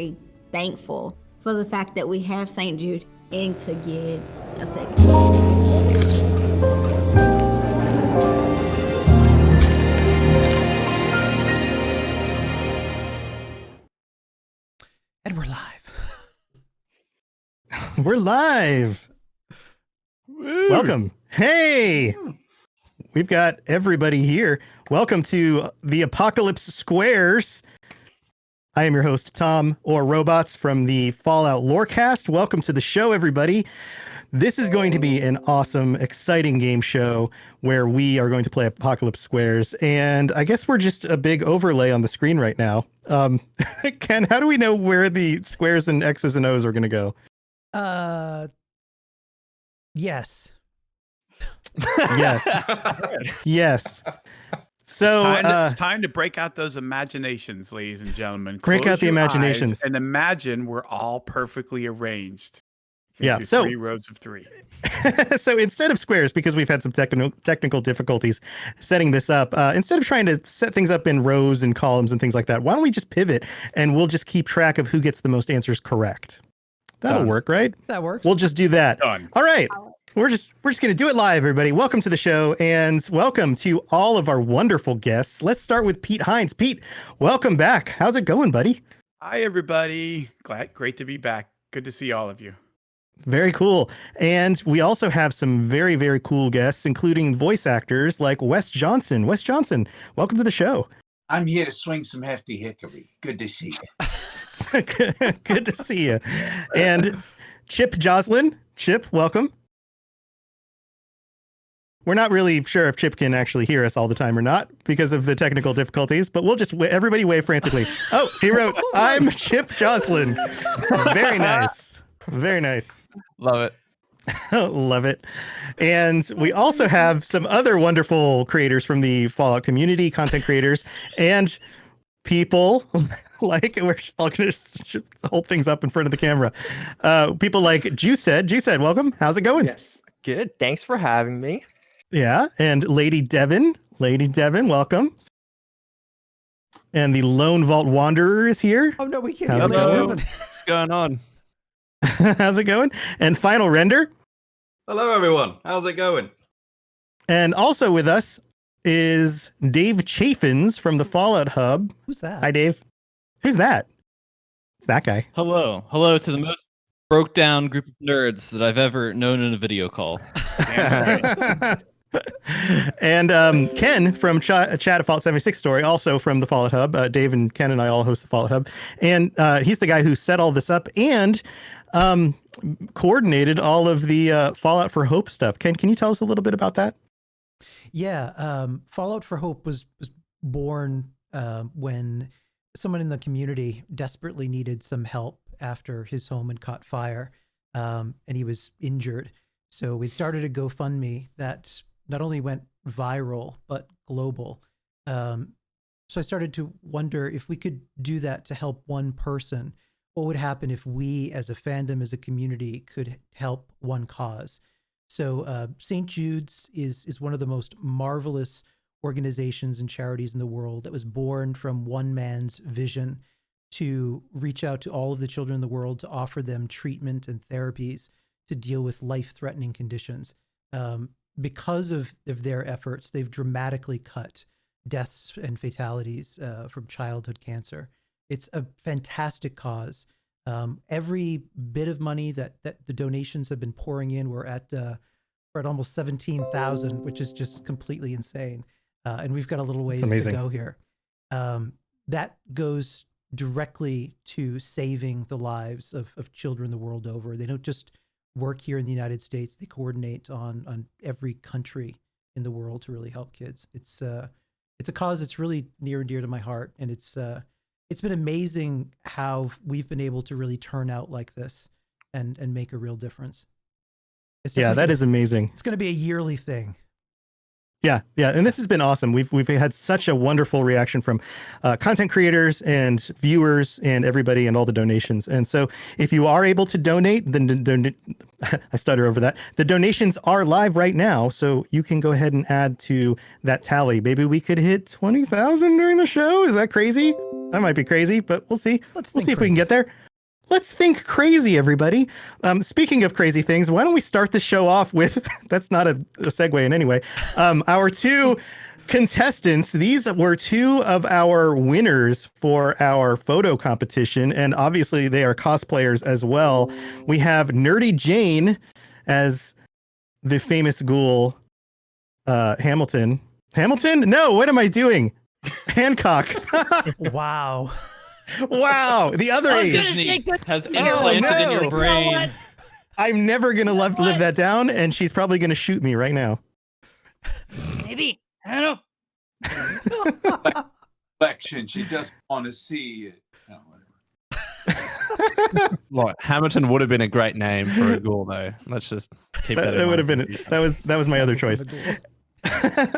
very thankful for the fact that we have St. Jude and to get a second. And we're live. We're live. Woo. Welcome. Hey, we've got everybody here. Welcome to the Apocalypse Squares. I am your host, Tom, or Robots, from the Fallout Lorecast. Welcome to the show, everybody. This is going to be an awesome, exciting game show where we are going to play Apocalypse Squares. And I guess we're just a big overlay on the screen right now. Ken, how do we know where the squares and X's and O's are going to go? Yes. Yes. Yes. So it's time to break out those imaginations, ladies and gentlemen. Break Close out the your imaginations. eyes and imagine we're all perfectly arranged Yeah, into so- 3 rows of 3. So instead of squares, because we've had some technical difficulties setting this up, instead of trying to set things up in rows and columns and things like that, why don't we just pivot and we'll just keep track of who gets the most answers correct? That'll Done. work, right? That works. We'll just do that. Done. All right. We're just gonna do it live, everybody. Welcome to the show and welcome to all of our wonderful guests. Let's start with Pete Hines. Pete, welcome back. How's it going, buddy? Hi, everybody. Great to be back. Good to see all of you. Very cool. And we also have some very, very cool guests, including voice actors like Wes Johnson. Wes Johnson, welcome to the show. I'm here to swing some hefty hickory. Good to see you. Good to see you. And Chip Joslin. Chip, welcome. We're not really sure if Chip can actually hear us all the time or not because of the technical difficulties, but we'll just everybody wave frantically. Oh, he wrote, "I'm Chip Joslin." Very nice. Very nice. Love it. Love it. And we also have some other wonderful creators from the Fallout community, content creators, and people like, we're all going to hold things up in front of the camera. People like Juiced. Juiced, welcome. How's it going? Yes. Good. Thanks for having me. Yeah. And Lady Devon. Lady Devon, welcome. And the Lone Vault Wanderer is here. Oh no, we can't. How's it going? What's going on? How's it going? And Final Render. Hello, everyone. How's it going? And also with us is Dave Chaffins from the Fallout Hub. Who's that? Hi, Dave. Who's that? It's that guy. Hello. Hello to the most broke down group of nerds that I've ever known in a video call. And Ken from Chat at Fallout 76 Story, also from the Fallout Hub. Dave and Ken and I all host the Fallout Hub. And he's the guy who set all this up and coordinated all of the Fallout for Hope stuff. Ken, can you tell us a little bit about that? Yeah, Fallout for Hope was born when someone in the community desperately needed some help after his home had caught fire, and he was injured. So we started a GoFundMe that not only went viral, but global. So I started to wonder if we could do that to help one person, what would happen if we as a fandom, as a community, could help one cause? So St. Jude's is one of the most marvelous organizations and charities in the world that was born from one man's vision to reach out to all of the children in the world to offer them treatment and therapies to deal with life-threatening conditions. Because of their efforts, they've dramatically cut deaths and fatalities from childhood cancer. It's a fantastic cause. Every bit of money that the donations have been pouring in, we're at almost 17,000, which is just completely insane. And we've got a little ways to go here. That goes directly to saving the lives of children the world over. They don't just work here in the United States. They coordinate on every country in the world to really help kids. It's a cause that's really near and dear to my heart. And it's been amazing how we've been able to really turn out like this and make a real difference. Yeah, that is amazing. It's going to be a yearly thing. Yeah, and this has been awesome. We've had such a wonderful reaction from content creators and viewers and everybody and all the donations. And so, if you are able to donate, then I stutter over that. The donations are live right now, so you can go ahead and add to that tally. Maybe we could hit 20,000 during the show. Is that crazy? That might be crazy, but we'll see. We'll see if we can get there. Let's think crazy, everybody. Speaking of crazy things, why don't we start the show off with, that's not a segue in any way, our two contestants. These were two of our winners for our photo competition, and obviously they are cosplayers as well. We have Nerdy Jane as the famous ghoul, Hamilton. Hamilton? No, what am I doing? Hancock. Wow. Wow, the other age. Disney has implanted in your brain. I'm never gonna live that down, and she's probably gonna shoot me right now. Maybe. I don't know. Election. She doesn't want to see it. No, whatever. Look, Hamilton would have been a great name for a ghoul, though. Let's just keep that. That would have been that was my other choice.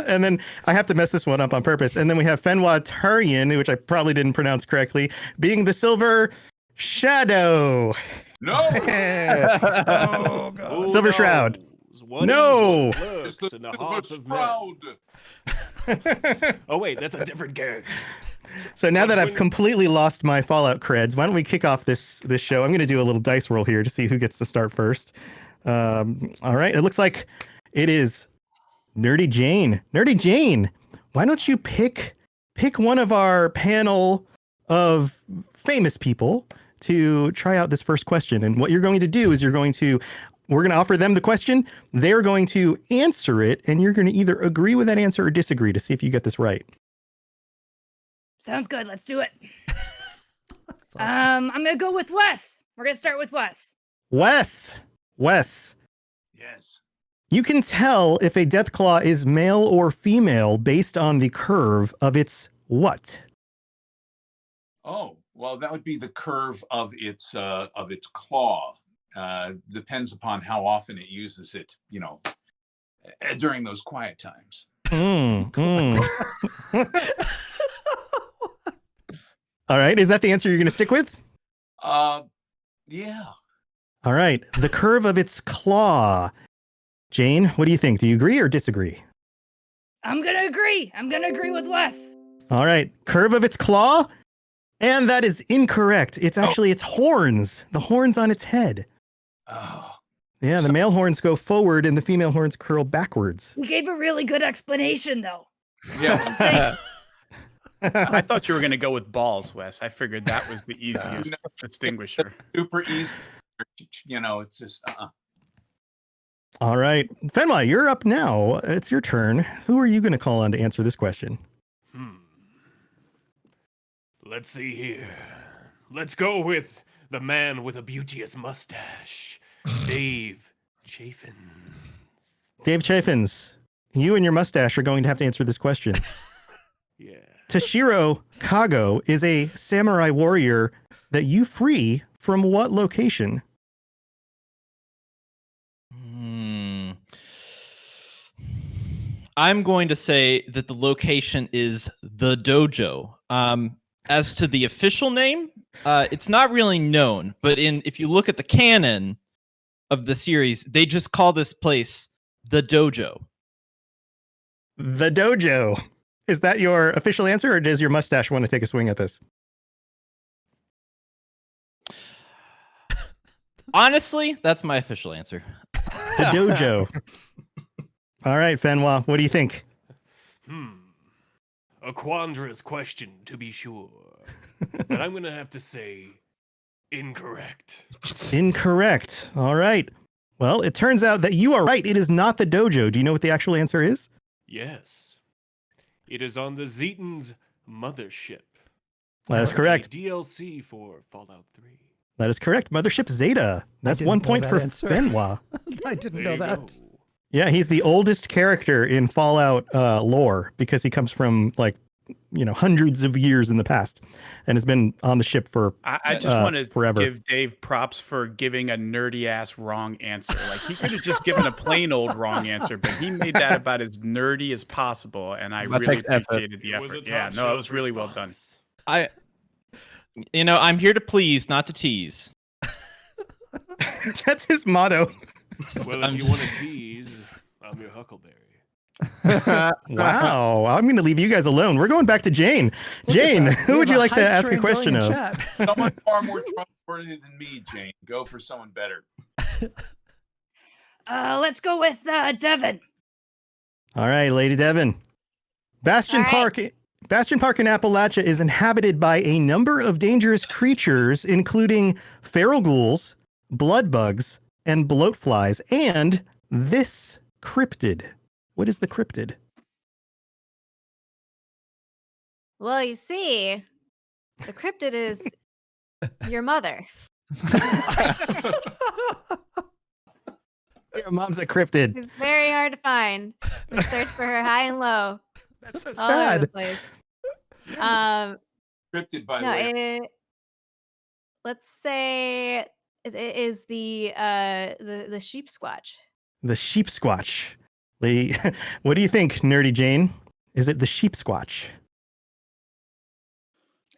And then I have to mess this one up on purpose. And then we have Fenwa Turian, which I probably didn't pronounce correctly, being the Silver Shadow. No. Oh, God. Silver Shroud. No. Lurks in the hearts of men. Oh wait, that's a different character. So now that I've completely lost my Fallout creds, why don't we kick off this show? I'm going to do a little dice roll here to see who gets to start first. All right. It looks like it is Nerdy Jane. Nerdy Jane, why don't you pick one of our panel of famous people to try out this first question? And what you're going to do is we're going to offer them the question. They're going to answer it, and you're going to either agree with that answer or disagree to see if you get this right. Sounds good. Let's do it. I'm gonna go with Wes. We're gonna start with Wes. Wes. Yes. You can tell if a Deathclaw is male or female based on the curve of its what? Oh, well, that would be the curve of its claw. Depends upon how often it uses it, during those quiet times. All right. Is that the answer you're going to stick with? Yeah. All right. The curve of its claw. Jane, what do you think? Do you agree or disagree? I'm gonna agree. I'm gonna agree with Wes. All right. Curve of its claw? And that is incorrect. It's actually its horns. The horns on its head. Oh. Yeah, the male horns go forward and the female horns curl backwards. You gave a really good explanation, though. Yeah. I thought you were going to go with balls, Wes. I figured that was the easiest distinguisher. Super easy. It's just All right. Fenwa, you're up now. It's your turn. Who are you going to call on to answer this question? Let's see here. Let's go with the man with a beauteous mustache, Dave Chaffins. Dave Chaffins, you and your mustache are going to have to answer this question. Yeah. Toshiro Kago is a samurai warrior that you free from what location? I'm going to say that the location is the dojo. As to the official name, it's not really known, but if you look at the canon of the series, they just call this place the dojo. The dojo. Is that your official answer, or does your mustache want to take a swing at this? Honestly, that's my official answer. The dojo. All right, Fenwa, what do you think? A quandrous question, to be sure. But I'm going to have to say incorrect. Incorrect. All right. Well, it turns out that you are right. It is not the dojo. Do you know what the actual answer is? Yes. It is on the Zetan's mothership. That is correct. DLC for Fallout 3. That is correct. Mothership Zeta. That's 1 point for Fenwa. I didn't know that. Yeah, he's the oldest character in Fallout lore because he comes from like hundreds of years in the past, and has been on the ship for I just want to forever. give Dave props for giving a nerdy ass wrong answer. Like he could have just given a plain old wrong answer, but he made that about as nerdy as possible, and I That really takes effort. appreciated the It was a effort. Yeah, top no, it shelf was really well done. response. I'm here to please, not to tease. That's his motto. Well, if you want to tease, I'm your Huckleberry. Wow. I'm going to leave you guys alone. We're going back to Jane. Jane, who would you like to ask a question of? Someone far more trustworthy than me, Jane. Go for someone better. Let's go with Devin. All right, Lady Devin. Bastion All right. Park. Bastion Park in Appalachia is inhabited by a number of dangerous creatures, including feral ghouls, blood bugs, and bloatflies, and this cryptid. What is the cryptid? Well, you see, the cryptid is your mother. Your mom's a cryptid. It's very hard to find. We search for her high and low, That's so all over the sad. place. Scripted, by the No, way. let's say it is the sheep squatch. The sheep squatch. What do you think, Nerdy Jane? Is it the sheep squatch?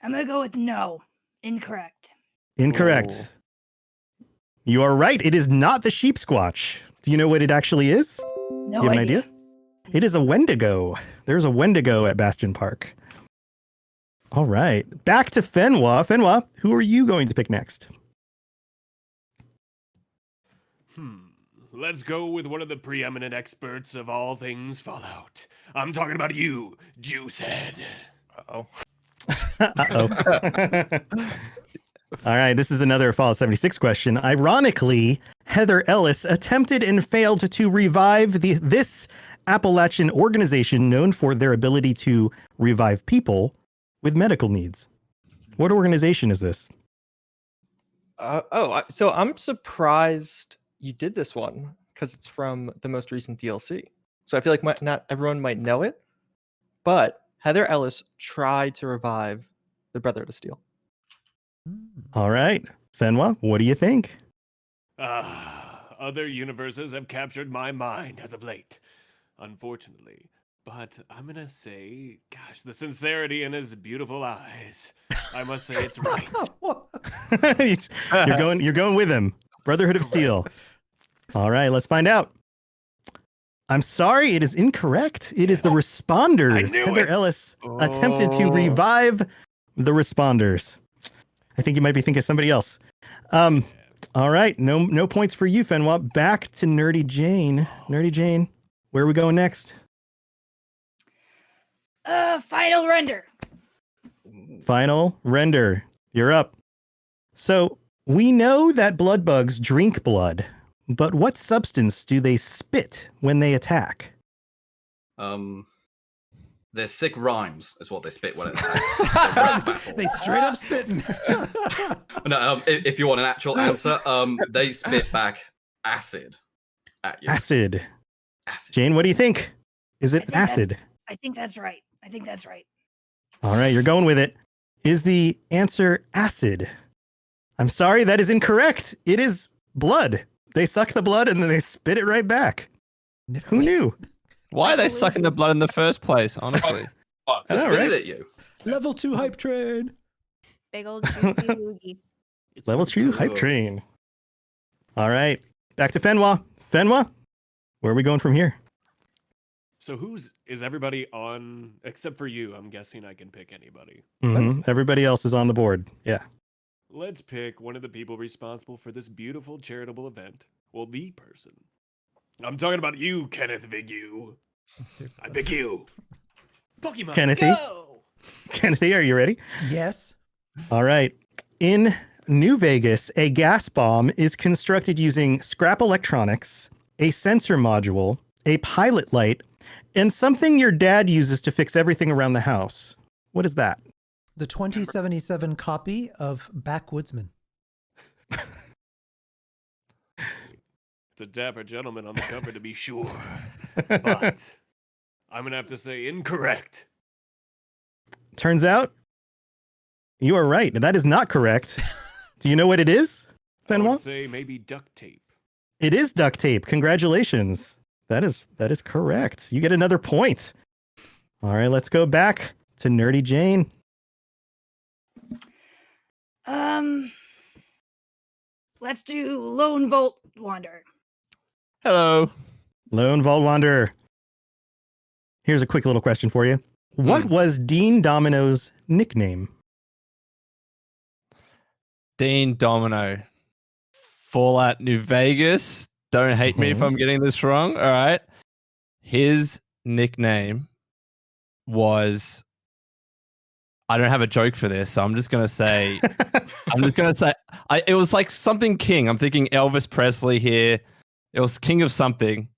I'm gonna go with no. Incorrect. Incorrect. You are right. It is not the sheep squatch. Do you know what it actually is? No You have an idea? It is a Wendigo. There's a Wendigo at Bastion Park. All right. Back to Fenwa. Fenwa, who are you going to pick next? Let's go with one of the preeminent experts of all things Fallout. I'm talking about you, Juicehead. Uh-oh. Uh-oh. All right, this is another Fallout 76 question. Ironically, Heather Ellis attempted and failed to revive this Appalachian organization known for their ability to revive people with medical needs. What organization is this? So I'm surprised you did this one because it's from the most recent DLC. So I feel like not everyone might know it, but Heather Ellis tried to revive the Brotherhood of Steel. All right, Fenwa, what do you think? Other universes have captured my mind as of late, unfortunately. But I'm going to say, gosh, the sincerity in his beautiful eyes. I must say it's right. You're going with him. Brotherhood of Steel. All right, let's find out. I'm sorry, it is incorrect. It is the Responders. Heather Ellis attempted to revive the Responders. I think you might be thinking of somebody else. All right, no points for you, Fenwa. Back to Nerdy Jane. Nerdy Jane, where are we going next? Final render. Final render. You're up. So we know that blood bugs drink blood, but what substance do they spit when they attack? They're sick rhymes, is what they spit when it attacks. They straight up spitting. No, if you want an actual answer, they spit back acid at you. Acid. Jane, what do you think? Is it acid? I think that's right. All right, you're going with it. Is the answer acid? I'm sorry, that is incorrect. It is blood. They suck the blood and then they spit it right back. Who knew? Why are they sucking the blood in the first place, honestly? I know, right? At you. Level 2 hype train. Big old juicy loogie. Level 2 hype train. All right, back to Fenwa. Fenwa, where are we going from here? So is everybody on, except for you? I'm guessing I can pick anybody. Everybody else is on the board. Yeah. Let's pick one of the people responsible for this beautiful charitable event. Well, the person. I'm talking about you, Kenneth Vigu. I pick you. Pokemon, Kennethy? go! Kennethy, are you ready? Yes. All right. In New Vegas, a gas bomb is constructed using scrap electronics, a sensor module, a pilot light, and something your dad uses to fix everything around the house. What is that? The 2077 copy of Backwoodsman. It's a dapper gentleman on the cover to be sure. But I'm going to have to say incorrect. turns out you are right. That is not correct. Do you know what it is, I Benoit? would say maybe duct tape. It is duct tape. Congratulations. That is correct. You get another point. All right, let's go back to Nerdy Jane. Let's do Lone Vault Wanderer. Hello. Lone Vault Wanderer. Here's a quick little question for you. What was Dean Domino's nickname? Dean Domino. Fallout New Vegas. Don't hate me if I'm getting this wrong. All right. His nickname was. I don't have a joke for this, so I'm just gonna say. It was like something king. I'm thinking Elvis Presley here. It was king of something.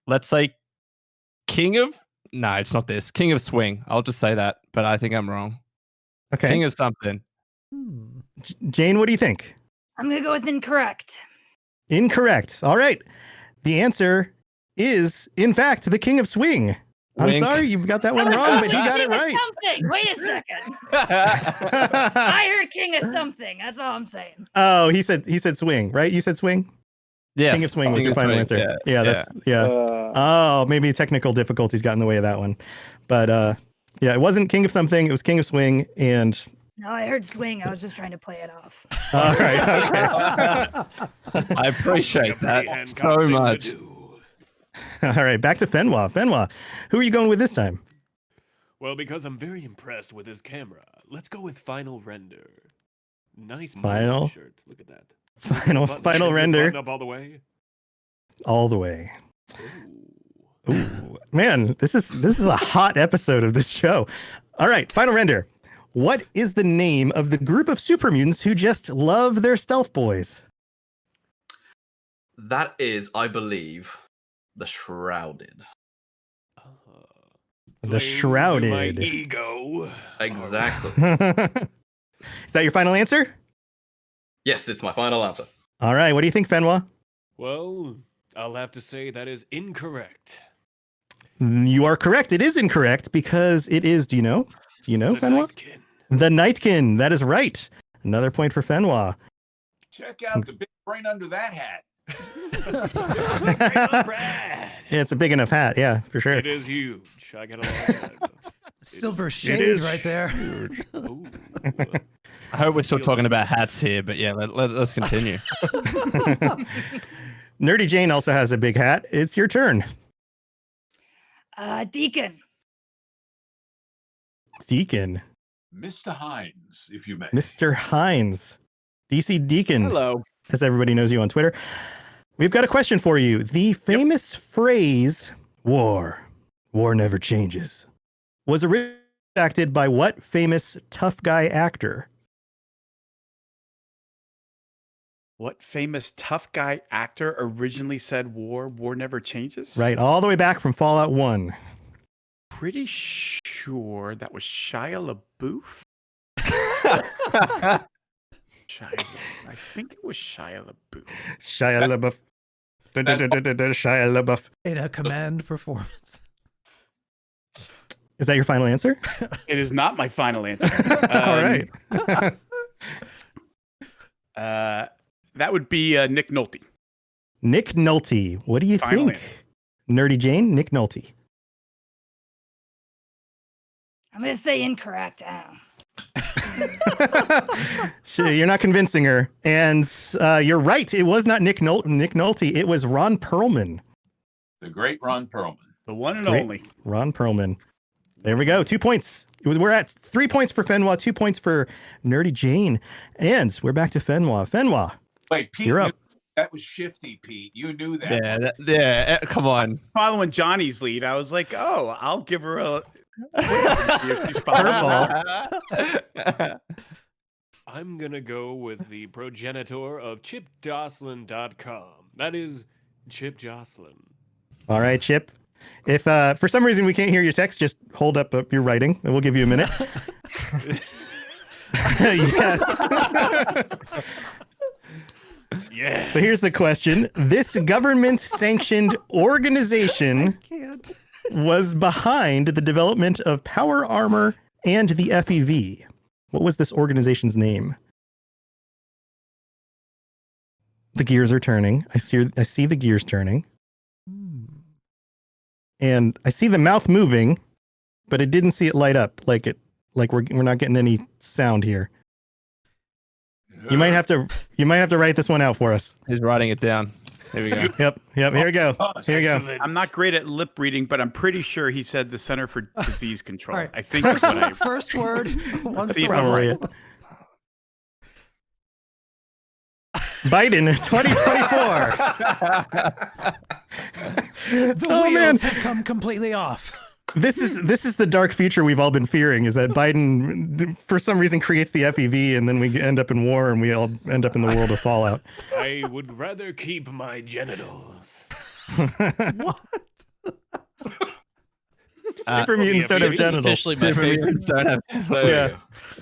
Let's say king of. No, it's not this. King of swing. I'll just say that, but I think I'm wrong. Okay. King of something. Jane, what do you think? I'm gonna go with incorrect. Incorrect. All right. The answer is, in fact, the King of Swing. I'm Wink. sorry, you got that one wrong, but he got it King of right. Something. Wait a second. I heard king of something. That's all I'm saying. Oh, he said swing, right? You said swing? Yes. King of Swing was King your of final Swing, answer. Yeah. Oh, maybe technical difficulties got in the way of that one. But yeah, it wasn't King of Something, it was King of Swing, and No, I heard swing. I was just trying to play it off. all right, okay. I appreciate that Hancock so thing to much. do. All right, back to Fenwa. Fenwa, who are you going with this time? Well, because I'm very impressed with his camera, let's go with final render. Nice Final? movie shirt. Look at that. Final Button- final is it render. buttoned up all the way. All the way. Ooh. Ooh, man, this is a hot episode of this show. All right, final render. What is the name of the group of super mutants who just love their stealth boys? That is, I believe, the Shrouded. The Playing to Shrouded. My ego. Exactly. Is that your final answer? Yes, it's my final answer. All right, what do you think, Fenwa? Well, I'll have to say that is incorrect. You are correct. It is incorrect because it is, do you know? Do you know, The Fenwa? Nightkin. The Nightkin. That is right. Another point for Fenwa. Check out the big brain under that hat. Brad. Yeah, it's a big enough hat. Yeah, for sure. It is huge. I got a lot of that. Silver It shade is right there. Ooh. I hope we're still talking about hats here, but yeah, let's continue. Nerdy Jane also has a big hat. It's your turn. Deacon. Deacon. Mr. Hines, if you may. Mr. Hines. DC Deacon. Hello. As everybody knows you on Twitter. We've got a question for you. The famous phrase, war never changes, was originally acted by what famous tough guy actor? What famous tough guy actor originally said war never changes? Right, all the way back from Fallout 1. Pretty sure that was Shia LaBeouf. I think it was Shia LaBeouf. Shia LaBeouf. Shia LaBeouf. In a command performance. Is that your final answer? It is not my final answer. All right. That would be Nick Nolte. Nick Nolte. What do you Final think? Nerdy Jane, Nick Nolte. I'm gonna say incorrect. You're not convincing her. And you're right. It was not Nick Nolte. It was Ron Perlman. The great Ron Perlman. The one and Great. only. Ron Perlman. There we go. 2 points. We're at 3 points for Fenwa, 2 points for Nerdy Jane. And we're back to Fenwa. Fenwa, Wait, Pete, you're up. that was shifty, Pete. You knew that. Yeah, come on. Following Johnny's lead, I was like, oh, I'll give her a Curveball. I'm gonna go with the progenitor of ChipJoslin.com. That is Chip Joslin. All right, Chip. If for some reason we can't hear your text, just hold up your writing and we'll give you a minute. Yes. Yeah. So here's the question. This government-sanctioned organization Can't. was behind the development of power armor and the FEV? What was this organization's name? The gears are turning. I see the gears turning. And I see the mouth moving, but I didn't see it light up like we're not getting any sound here. You might have to write this one out for us. He's writing it down. Here we go. Yep. Here we go. Here we go. I'm not great at lip reading, but I'm pretty sure he said the Center for Disease Control. All right. I think that's what I. First word. One See if syllable. I'm right. Biden 2024. The Oh, wheels man. have come completely off. This is the dark future we've all been fearing, is that Biden for some reason creates the FEV and then we end up in war and we all end up in the world of Fallout. I would rather keep my genitals. What? Super mutants don't have genitals. Officially my Super favorite. mutants don't have. Yeah.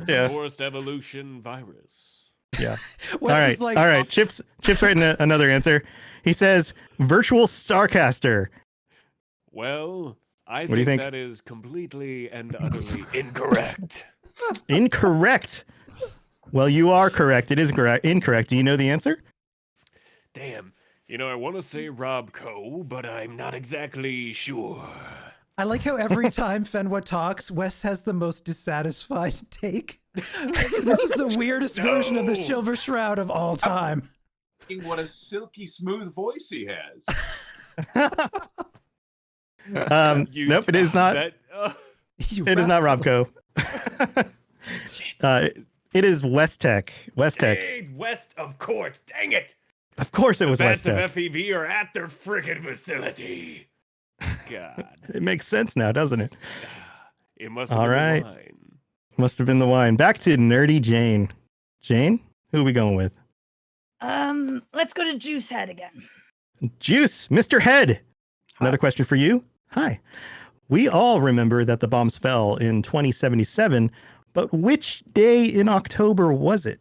Yeah. Forced evolution virus. Yeah. Wes All right. is like, All right. Chip's writing another answer. He says virtual Starcaster. Well, I What do you think? that is completely and utterly incorrect. Incorrect. Well, you are correct. It is incorrect. Do you know the answer? Damn. You know, I want to say Robco, but I'm not exactly sure. I like how every time Fenwa talks, Wes has the most dissatisfied take. This is the weirdest version of the Silver Shroud of all time. What a silky smooth voice he has. Nope, it is not. That, It is not Robco. It is West Tech. West Tech. Hey, West, of course. Dang it. Of course it was the West bats Tech. of FEV are at their frickin' facility. God. It makes sense now, doesn't it? It must have All been right. the wine. Must have been the wine. Back to Nerdy Jane. Jane, who are we going with? Let's go to Juice Head again. Juice, Mr. Head. Another question for you. Hi. We all remember that the bombs fell in 2077, but which day in October was it?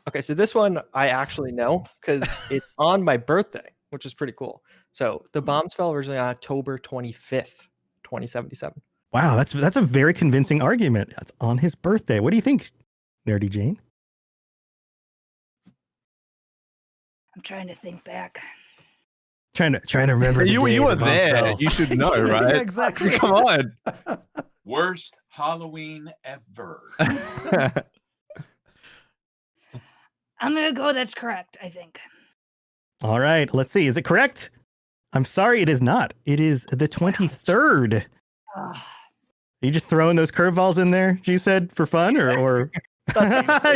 Okay, so this one I actually know because it's on my birthday, which is pretty cool. So the bombs fell originally on October 25th, 2077. Wow, that's a very convincing argument. That's on his birthday. What do you think, Nerdy Jane? I'm trying to think back. Trying to remember. You the day were the bombs there. fell. You should know, right? Yeah, exactly. Come on. Worst Halloween ever. I'm gonna go. That's correct. I think. All right, let's see. Is it correct? I'm sorry, it is not. It is the 23rd. Ugh. Are you just throwing those curveballs in there, G said, for fun, or...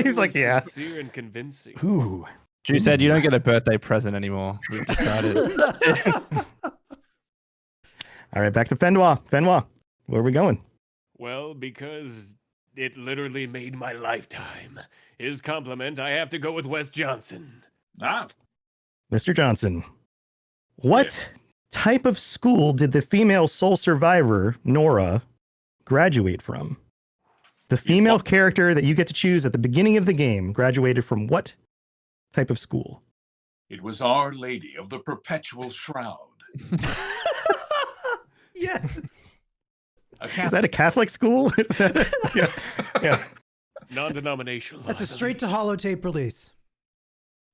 He's like, yeah. Sincere and convincing. Ooh. Drew said you don't get a birthday present anymore. We've decided. All right, back to Fenwa. Fenwa, where are we going? Well, because it literally made my lifetime. His compliment, I have to go with Wes Johnson. Ah, Mr. Johnson. What type of school did the female sole survivor, Nora, graduate from? The female character that you get to choose at the beginning of the game graduated from what type of school? it was Our Lady of the Perpetual Shroud. Yes. Is that a Catholic school? Is that yeah. Non-denominational. That's I a straight to holotape release.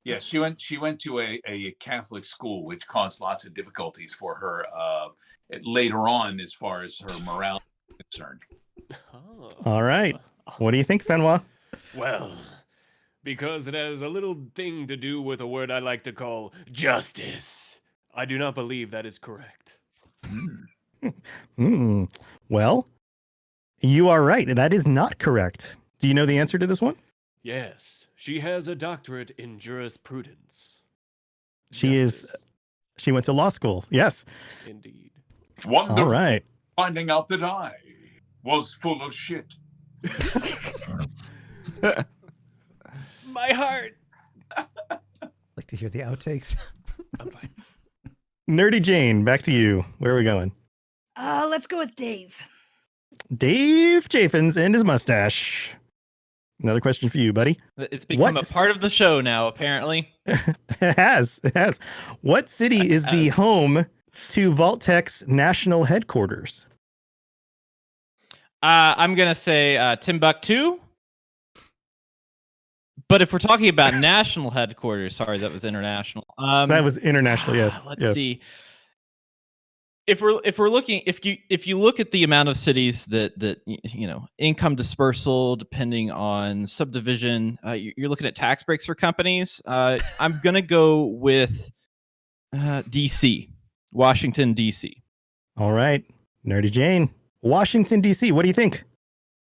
Yes, she went to a Catholic school, which caused lots of difficulties for her later on, as far as her morale is concerned. Oh. All right. What do you think, Fenwa? Well, because it has a little thing to do with a word I like to call justice. I do not believe that is correct. Well, you are right. That is not correct. Do you know the answer to this one? Yes, she has a doctorate in jurisprudence. She went to law school. Yes. Indeed. Wonderful. All right. Finding out that I was full of shit. My heart. Like to hear the outtakes. I'm fine. Nerdy Jane, back to you. Where are we going? Let's go with Dave. Dave Chaffins and his mustache. Another question for you, buddy. It's become What a part of the show now, apparently. It has. What city is the home to Vault-Tec's national headquarters? I'm gonna say Timbuktu. But if we're talking about national headquarters, sorry, that was international. That was international, yes. Let's yes. see. If we're looking, if you look at the amount of cities that income dispersal depending on subdivision, you're looking at tax breaks for companies. I'm gonna go with D.C., Washington D.C. All right, Nerdy Jane, Washington D.C. What do you think?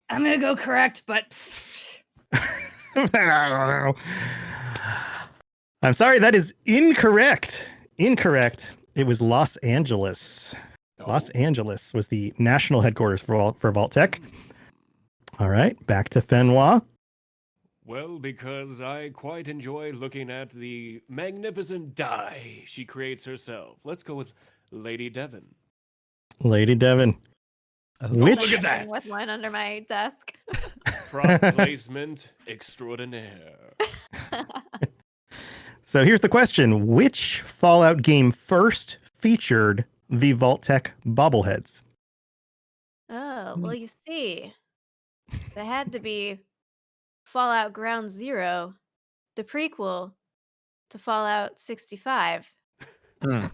I'm gonna go correct, but I'm sorry, that is incorrect. Incorrect. It was Los Angeles. Los Angeles was the national headquarters for Vault-Tec. All right, back to Fenwa. Well, because I quite enjoy looking at the magnificent dye she creates herself. Let's go with Lady Devon. Lady Devon. Which look at that. With one under my desk. Prop placement extraordinaire. So here's the question. Which Fallout game first featured the Vault-Tec bobbleheads? Oh, well, you see, there had to be Fallout Ground Zero, the prequel to Fallout 65. Wow.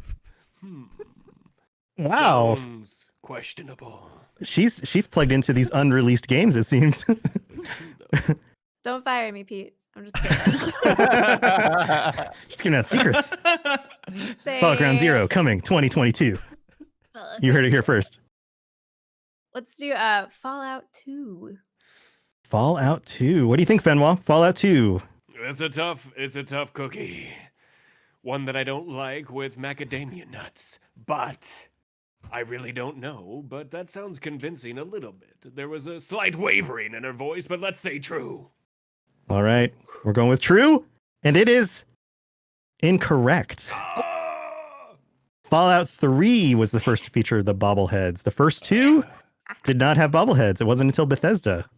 Sounds questionable. She's plugged into these unreleased games, it seems. Don't fire me, Pete. I'm just kidding. Just giving out secrets. Say, Fallout Ground Zero coming 2022. You heard it here first. Let's do Fallout 2. Fallout 2. What do you think, Fenwa? Fallout 2. It's a tough cookie. One that I don't like with macadamia nuts. But I really don't know, but that sounds convincing a little bit. There was a slight wavering in her voice, but let's say true. All right. We're going with true, and it is incorrect. Fallout 3 was the first to feature the bobbleheads. The first two did not have bobbleheads. It wasn't until Bethesda.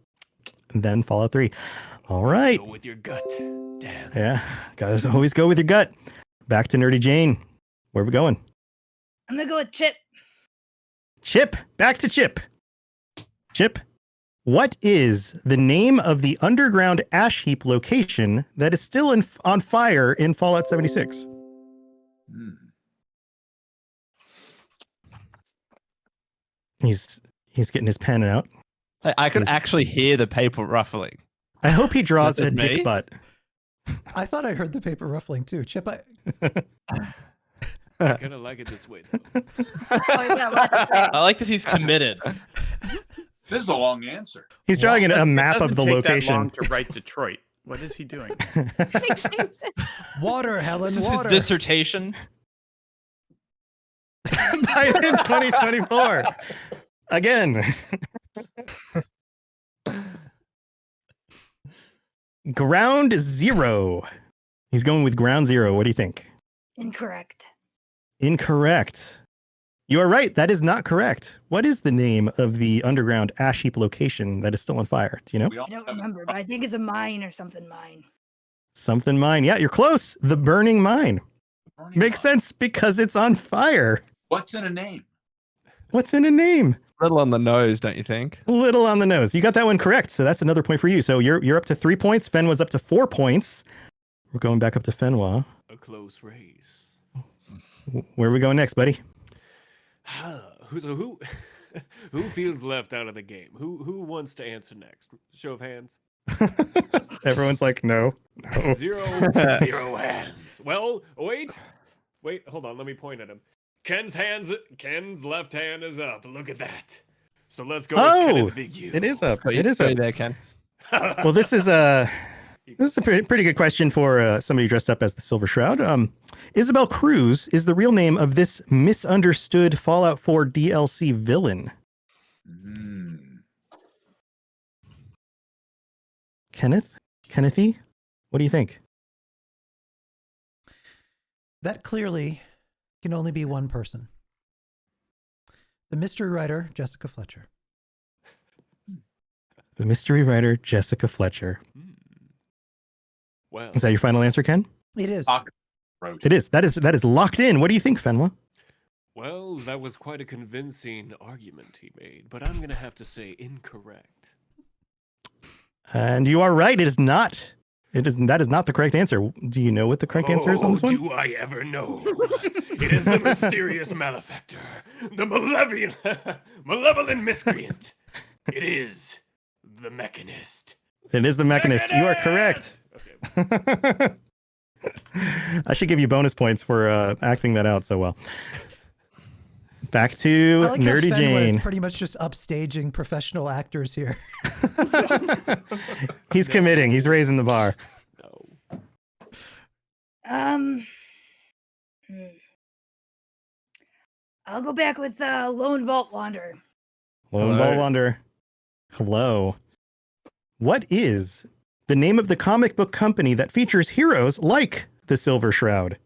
And then Fallout 3. All right. Go with your gut. Damn. Yeah. Guys, always go with your gut. Back to Nerdy Jane. Where are we going? I'm gonna go with Chip. Chip. Back to Chip. Chip. What is the name of the underground ash heap location that is still on fire in Fallout 76? He's getting his pen out. I can actually hear the paper ruffling. I hope he draws Is a it dick me? butt. I thought I heard the paper ruffling too. Chip, I kind of like it this way, though. I like that he's committed. This is a long answer. He's drawing a It map of doesn't the take that location. long to write Detroit. What is he doing? water, Helen, This is his water. dissertation. By in 2024. Again. Ground Zero. He's going with Ground Zero. What do you think? Incorrect. Incorrect. You are right. That is not correct. What is the name of the underground ash heap location that is still on fire? Do you know? I don't remember, but I think it's a mine or something mine. Something mine. Yeah, you're close. The burning mine. Burning Makes Mine. sense because it's on fire. What's in a name? What's in a name? A little on the nose, don't you think? A little on the nose. You got that one correct. So that's another point for you. So you're up to 3 points. Fen was up to 4 points. We're going back up to Fenwa. A close race. Where are we going next, buddy? Who feels left out of the game? Who wants to answer next? Show of hands. Everyone's like, no. Zero hands. Well, wait, hold on. Let me point at him. Ken's left hand is up. Look at that. So let's go. Oh, with Kenneth Big U. it is up. Got It you is up. there, Ken. Well, this is a pretty good question for somebody dressed up as the Silver Shroud. Isabel Cruz is the real name of this misunderstood Fallout 4 DLC villain. Kennethy, what do you think? That clearly can only be one person. The mystery writer, Jessica Fletcher. The mystery writer, Jessica Fletcher. Well, Is that your final answer, Ken? It is. It is. That is locked in. What do you think, Fenwa? Well, that was quite a convincing argument he made, but I'm gonna have to say incorrect. And you are right. It is not. That is not the correct answer. Do you know what the correct answer is on this one? Do I ever know? It is the mysterious malefactor, the malevolent miscreant. It is the Mechanist. It is the Mechanist. You are correct. Okay. I should give you bonus points for acting that out so well. Back to I like Nerdy how Fenwa is Jane. pretty much just upstaging professional actors here. He's committing. He's raising the bar. No. I'll go back with Lone Vault Wanderer. Lone Ball Wonder. Hello. What is the name of the comic book company that features heroes like the Silver Shroud?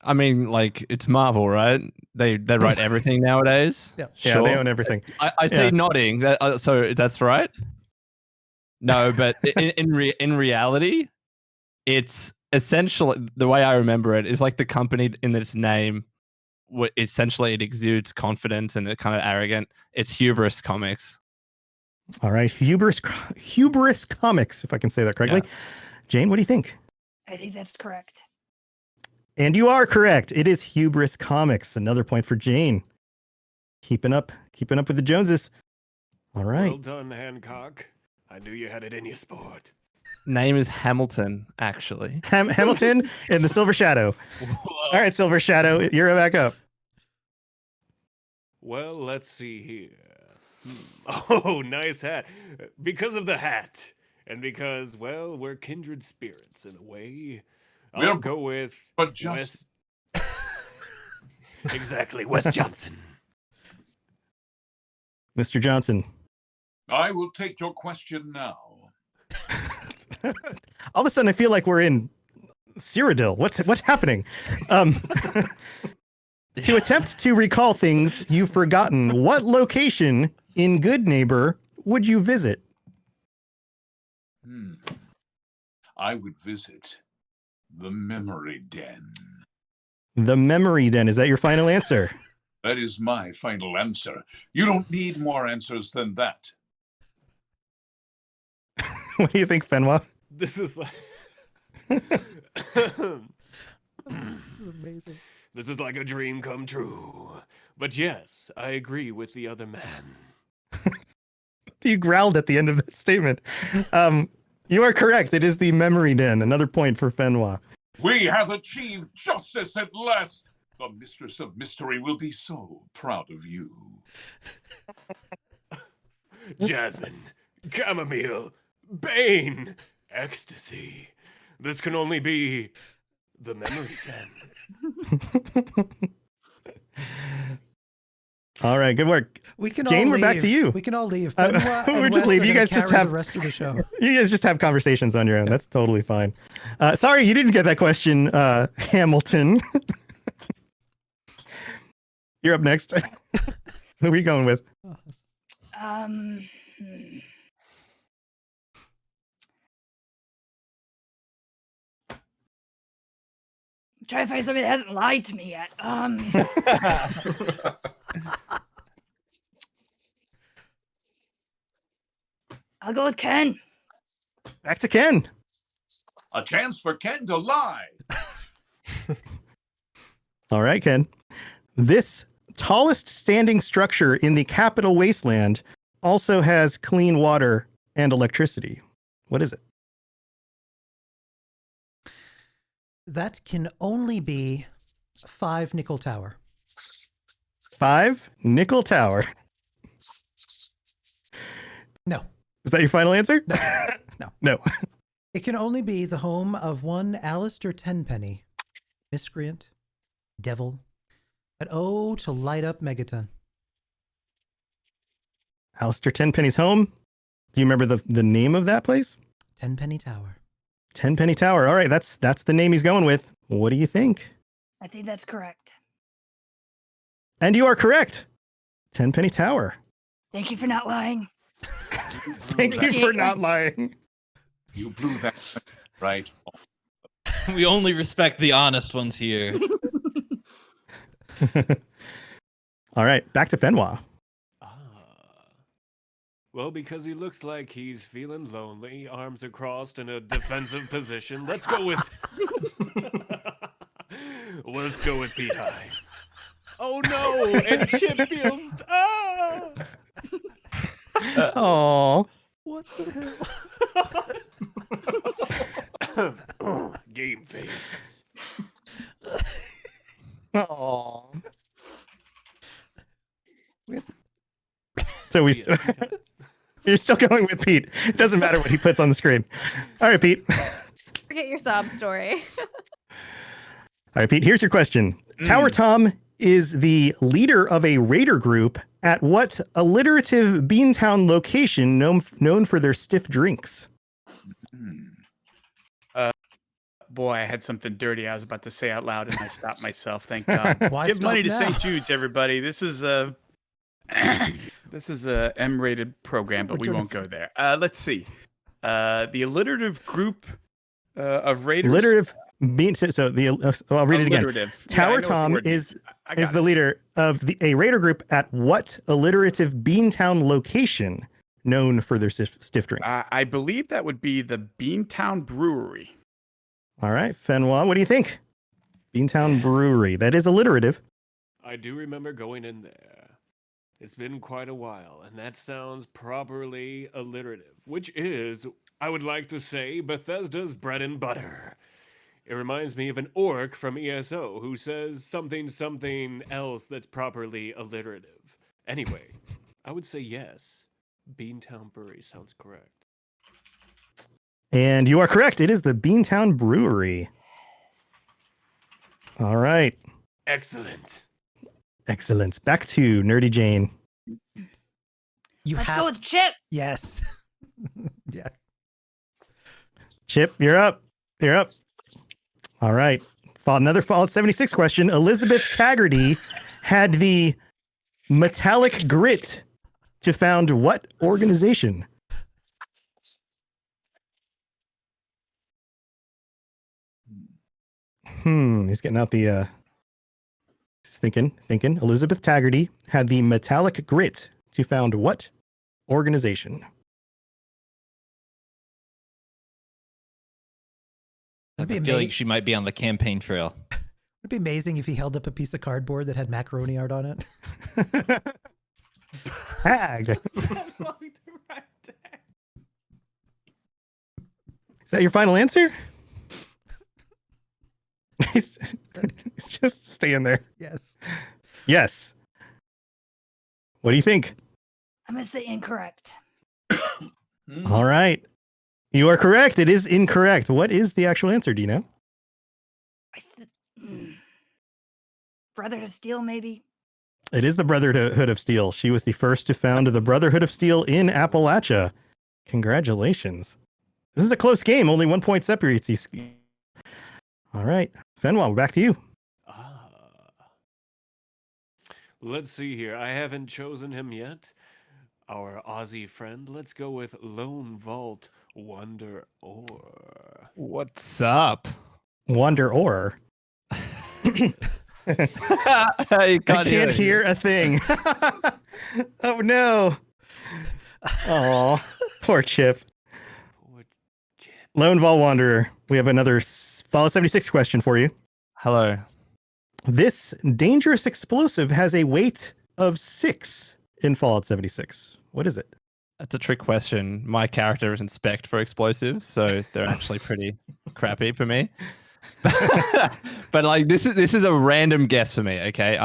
I mean, like, it's Marvel, right? They write everything nowadays. Yeah. Yeah, they own everything. I see Yeah. nodding. So that's right. No, but in reality, it's essentially, the way I remember it is like the company in its name. Essentially, it exudes confidence and it's kind of arrogant. It's Hubris Comics. All right, Hubris Comics, if I can say that correctly. Yeah. Jane, what do you think? I think that's correct. And you are correct. It is Hubris Comics. Another point for Jane. Keeping up with the Joneses. All right. Well done, Hancock. I knew you had it in your sport. Name is Hamilton, actually. Hamilton and the Silver Shadow. All right, Silver Shadow, you're back up. Well, let's see here. Oh, nice hat. Because of the hat, and because, well, we're kindred spirits in a way, I'll go with Wes. Exactly, Wes Johnson. Mr. Johnson. I will take your question now. All of a sudden, I feel like we're in Cyrodiil. What's happening? To attempt to recall things you've forgotten, what location in Good Neighbor would you visit? I would visit the Memory Den. The Memory Den. Is that your final answer? That is my final answer. You don't need more answers than that. What do you think, Fenwa? This is like... This is amazing. This is like a dream come true. But yes, I agree with the other man. You growled at the end of that statement. You are correct. It is the Memory Den. Another point for Fenwa. We have achieved justice at last. The Mistress of Mystery will be so proud of you. Jasmine, chamomile, Bane, ecstasy. This can only be the Memory Den. All right, good work. We can Jane, all we're back to leave. you. We can all leave. We're Fenwa and just Wes leave. are You gonna guys just carry have the rest of the show. You guys just have conversations on your own. That's totally fine. Sorry, you didn't get that question, Hamilton. You're up next. Who are you going with? Try to find somebody that hasn't lied to me yet. I'll go with Ken. Back to Ken. A chance for Ken to lie. All right, Ken. This tallest standing structure in the capital wasteland also has clean water and electricity. What is it? That can only be 5 Nickel Tower. 5 Nickel Tower. No. Is that your final answer? No. No. It can only be the home of one Alistair Tenpenny, miscreant, devil, an ode to light up Megaton. Alistair Tenpenny's home. Do you remember the name of that place? Tenpenny Tower. Tenpenny Tower. All right, that's the name he's going with. What do you think? I think that's correct. And you are correct. Tenpenny Tower. Thank you for not lying. Thank you for not lying. You blew that right. We only respect the honest ones here. All right, back to Fenwa. Well, because he looks like he's feeling lonely, arms are crossed in a defensive position. Let's go with. Let's go with Pete Hines. Oh no! And Chip feels. Ah! Oh. What the hell? Game face. Oh. So we you're still going with Pete. It doesn't matter what he puts on the screen. All right, Pete. Forget your sob story. All right, Pete, here's your question. Tower Tom is the leader of a raider group at what alliterative Beantown location known for their stiff drinks? Boy, I had something dirty I was about to say out loud, and I stopped myself. Thank God. Why Give money to stop now? St. Jude's, everybody. This is a M-rated program, but we won't go there. Let's see. The alliterative group of raiders. Alliterative bean. So I'll read it again. Alliterative. Yeah, I know Tower what the Tom word is means. I got the it. leader of a raider group at what alliterative Beantown location known for their stiff drinks? I believe that would be the Beantown Brewery. All right, Fenwa, what do you think? Beantown Brewery. That is alliterative. I do remember going in there. It's been quite a while, and that sounds properly alliterative, which is, I would like to say, Bethesda's bread and butter. It reminds me of an orc from ESO who says something else that's properly alliterative. Anyway, I would say yes. Beantown Brewery sounds correct. And you are correct. It is the Beantown Brewery. All right. Excellent. Excellent. Back to Nerdy Jane. Let's go with Chip. Yes. Yeah. Chip, you're up. You're up. All right. Another Fallout 76 question. Elizabeth Taggarty had the metallic grit to found what organization? He's getting out the he's thinking. Elizabeth Taggarty had the metallic grit to found what organization? I feel like she might be on the campaign trail. It'd be amazing if he held up a piece of cardboard that had macaroni art on it. Tag. Is that your final answer? He's just staying there. Yes. Yes. What do you think? I'm gonna say incorrect. All right. You are correct. It is incorrect. What is the actual answer? Do you know? Brother to Steel, maybe. It is the Brotherhood of Steel. She was the first to found the Brotherhood of Steel in Appalachia. Congratulations. This is a close game. Only 1 point separates you. All right. Fenwa, we're back to you. Let's see here. I haven't chosen him yet. Our Aussie friend. Let's go with Lone Vault Wonder Ore. What's up? Wonder Ore. I can't hear a thing. Oh no. Oh, poor Chip. Lone Vol Wanderer. We have another Fallout 76 question for you. Hello. This dangerous explosive has a weight of 6 in Fallout 76. What is it? That's a trick question. My character isn't spec'd for explosives, so they're actually pretty crappy for me. But like this is a random guess for me. Okay,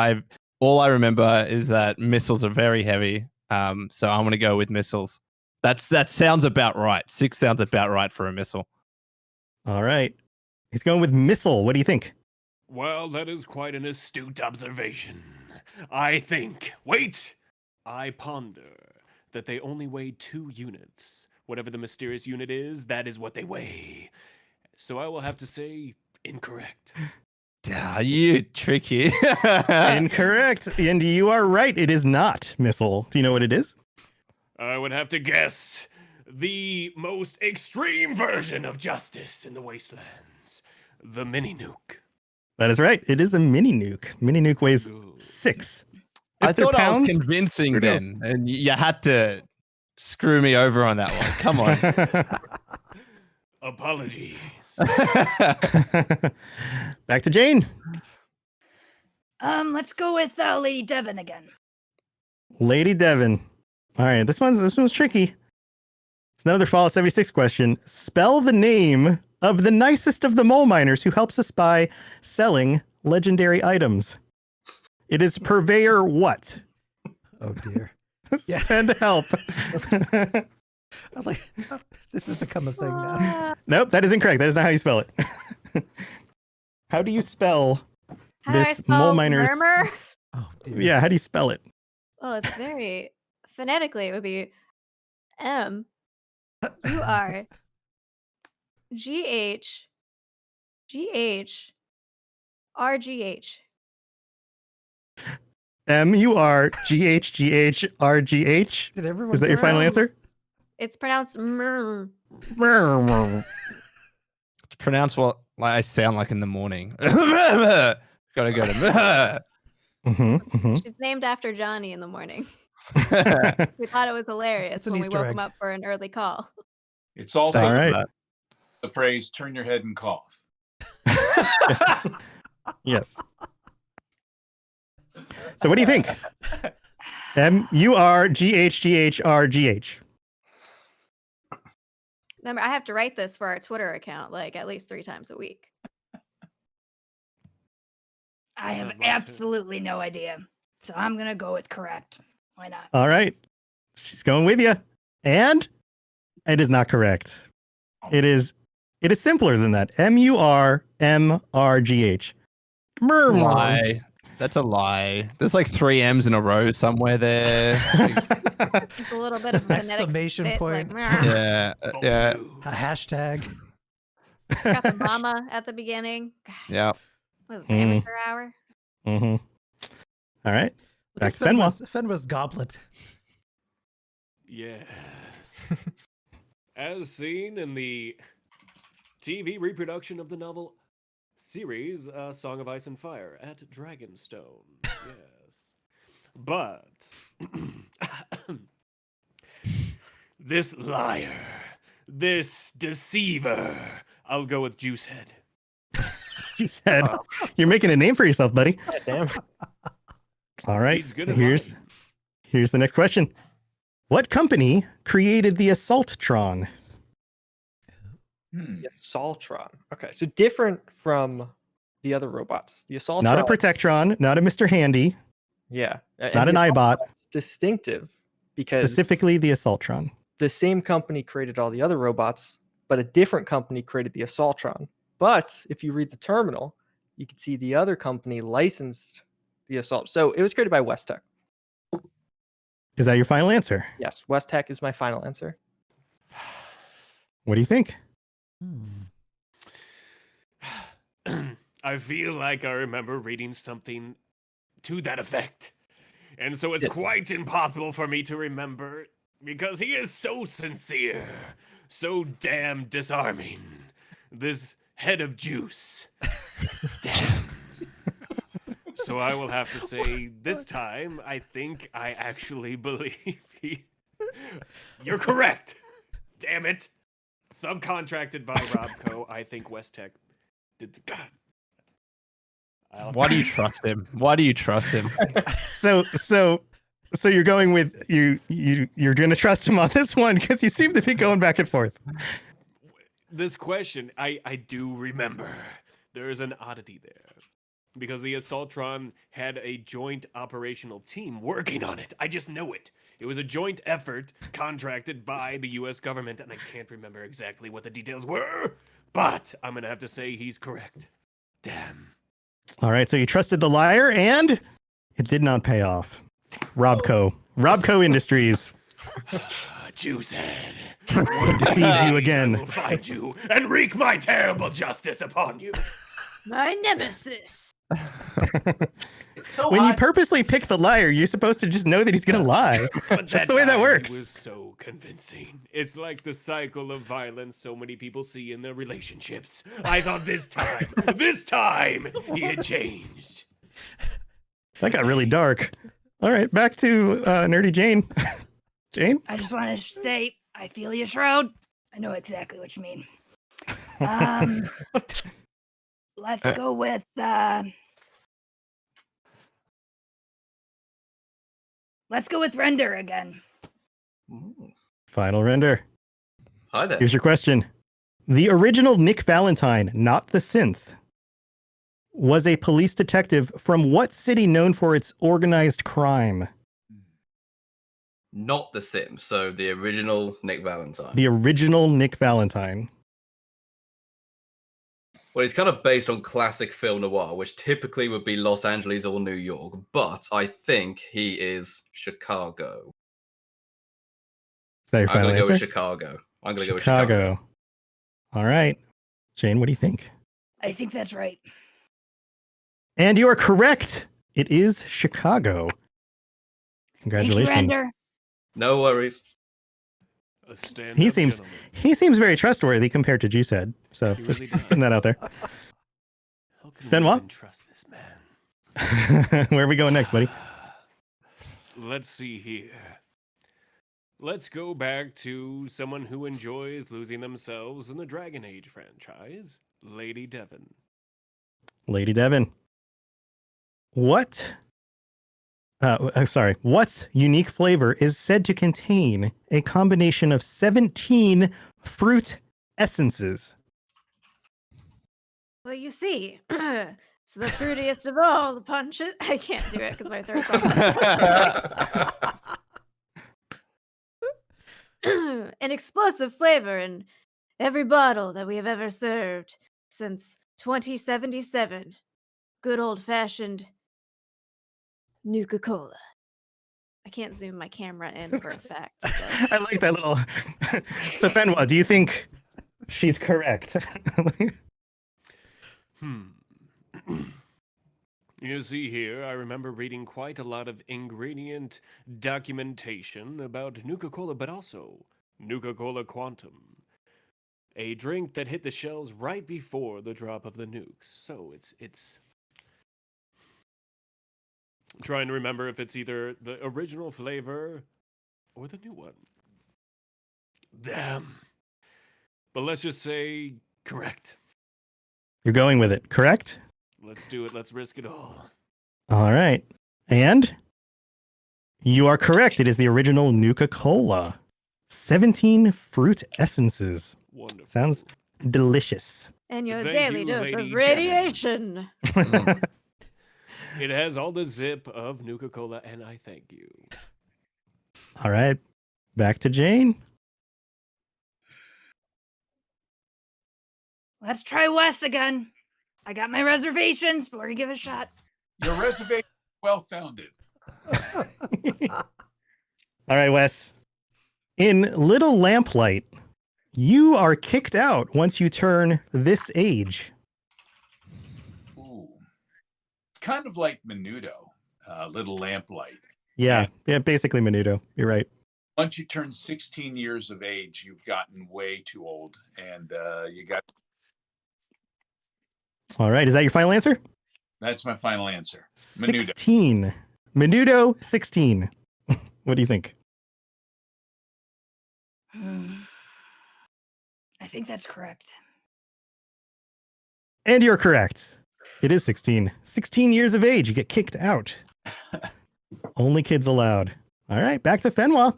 all I remember is that missiles are very heavy. So I'm gonna go with missiles. That sounds about right. 6 sounds about right for a missile. All right, he's going with missile. What do you think? Well, that is quite an astute observation. I ponder that they only weigh 2 units. Whatever the mysterious unit is, that is what they weigh. So I will have to say incorrect. You tricky. Incorrect. And you are right. It is not missile. Do you know what it is? I would have to guess the most extreme version of justice in the wastelands. The mini nuke. That is right. It is a mini nuke. Mini nuke weighs 6. I they're thought I was pounds, convincing who knows? then, and you had to screw me over on that one. Come on. Apologies. Back to Jane. Let's go with Lady Devon again. Lady Devon. All right, this one's tricky. It's another Fallout 76 question. Spell the name of the nicest of the mole miners who helps us by selling legendary items. It is Purveyor what? Oh dear. Yeah. Send help. I'm like, this has become a thing now. Nope, that is incorrect. That is not how you spell it. How do you spell How do I this spell mole miners? murmur? Oh dear. Yeah, how do you spell it? Well, it's very phonetically. It would be MURGH GHRGH. MURGHGHRGH. Did everyone Is that get your final that? answer? It's pronounced mrr. It's pronounced what I sound like in the morning. Gotta go to. She's named after Johnny in the morning. We thought it was hilarious It's an when we Easter woke egg. him up for an early call. It's also All right. the phrase "turn your head and cough." Yes. So what do you think? MURGHGHRGH. Remember, I have to write this for our Twitter account like at least 3 times a week. I have absolutely no idea. So I'm going to go with correct. Why not? All right. She's going with you. And it is not correct. It is simpler than that. MURMRGH. Lie. That's a lie. There's like 3 M's in a row somewhere there. It's a little bit of a phonetic Exclamation spit, point. like, "Mrr." Yeah. Yeah. A hashtag. Got the mama at the beginning. Yeah. What was it, amateur hour? Mm-hmm. All right. Back to Fenwa's, Fenwa. Fenwa's goblet. Yes. As seen in the TV reproduction of the novel series Song of Ice and Fire at Dragonstone. Yes. But this liar, this deceiver, I'll go with Juicehead. You said you're making a name for yourself, buddy. Damn. All right. He's good at Here's the next question. What company created the Assaultron? The Assaultron. Okay, so different from the other robots. The Assaultron. Not a Protectron, not a Mr. Handy, Yeah. And not an the iBot. Assaultron's distinctive because Specifically the Assaultron. the same company created all the other robots, but a different company created the Assaultron. But if you read the terminal, you can see the other company licensed the Assault. So it was created by West Tech. Is that your final answer? Yes, West Tech is my final answer. What do you think? I feel like I remember reading something to that effect. And so it's quite impossible for me to remember because he is so sincere, so damn disarming. This head of juice. Damn. So I will have to say this time, I think I actually believe you're correct. Damn it. Subcontracted by Robco, I think West Tech did the God. Why do you trust him? Why do you trust him? So you're going with you're going to trust him on this one because you seem to be going back and forth. This question, I do remember. There is an oddity there. Because the Assaultron had a joint operational team working on it. I just know it. It was a joint effort contracted by the US government, and I can't remember exactly what the details were. But I'm going to have to say he's correct. Damn. All right, so you trusted the liar and it did not pay off. Robco Industries. Juicehead. Deceived you I again. will find you and wreak my terrible justice upon you. My nemesis. When you purposely pick the liar, you're supposed to just know that he's going to lie. But That's the way that time, works. It was so convincing. It's like the cycle of violence so many people see in their relationships. I thought this time, he had changed. That got really dark. All right, back to Nerdy Jane. Jane? I just wanted to state, I feel you, Shroud. I know exactly what you mean. Let's go with Render again. Final render. Hi there. Here's your question. The original Nick Valentine, not the synth, was a police detective from what city known for its organized crime? Not The Sims, so the original Nick Valentine. The original Nick Valentine. Well, he's kind of based on classic film noir, which typically would be Los Angeles or New York, but I think he is Chicago. Is that your I'm final going to go answer? with Chicago. I'm going to go with Chicago. All right. Jane, what do you think? I think that's right. And you are correct. It is Chicago. Congratulations. Thank you, Render. No worries. A stand-up He seems very trustworthy compared to G-Said. So He just really does. putting that out there. How can Then we what? even trust this man? Where are we going next, buddy? Let's see here. Let's go back to someone who enjoys losing themselves in the Dragon Age franchise, Lady Devon. Lady Devon. What? I'm sorry. What's unique flavor is said to contain a combination of 17 fruit essences? Well, you see, it's the fruitiest of all the punches. I can't do it because my throat's almost. An explosive flavor in every bottle that we have ever served since 2077. Good old-fashioned Nuka-Cola. I can't zoom my camera in for effect. So. I like that little. So, Fenwa, do you think she's correct? You see here, I remember reading quite a lot of ingredient documentation about Nuka-Cola, but also Nuka-Cola Quantum, a drink that hit the shelves right before the drop of the nukes. So it's I'm trying to remember if it's either the original flavor or the new one. Damn. But let's just say correct. You're going with it, correct? Let's do it. Let's risk it all. All right. And you are correct. It is the original Nuka-Cola. 17 fruit essences. Wonderful. Sounds delicious. And your Thank daily you, dose Lady of Devon. radiation. It has all the zip of Nuka-Cola, and I thank you. All right. Back to Jane. Let's try Wes again. I got my reservations, but we're gonna give it a shot. Your reservation is well founded. All right, Wes. In Little Lamplight, you are kicked out once you turn this age. Ooh. It's kind of like Menudo, Little Lamplight. Yeah, basically Menudo. You're right. Once you turn 16 years of age, you've gotten way too old, and you got. All right. Is that your final answer? That's my final answer. Menudo. 16. Menudo 16. What do you think? I think that's correct. And you're correct. It is 16. 16 years of age. You get kicked out. Only kids allowed. All right. Back to Fenwa.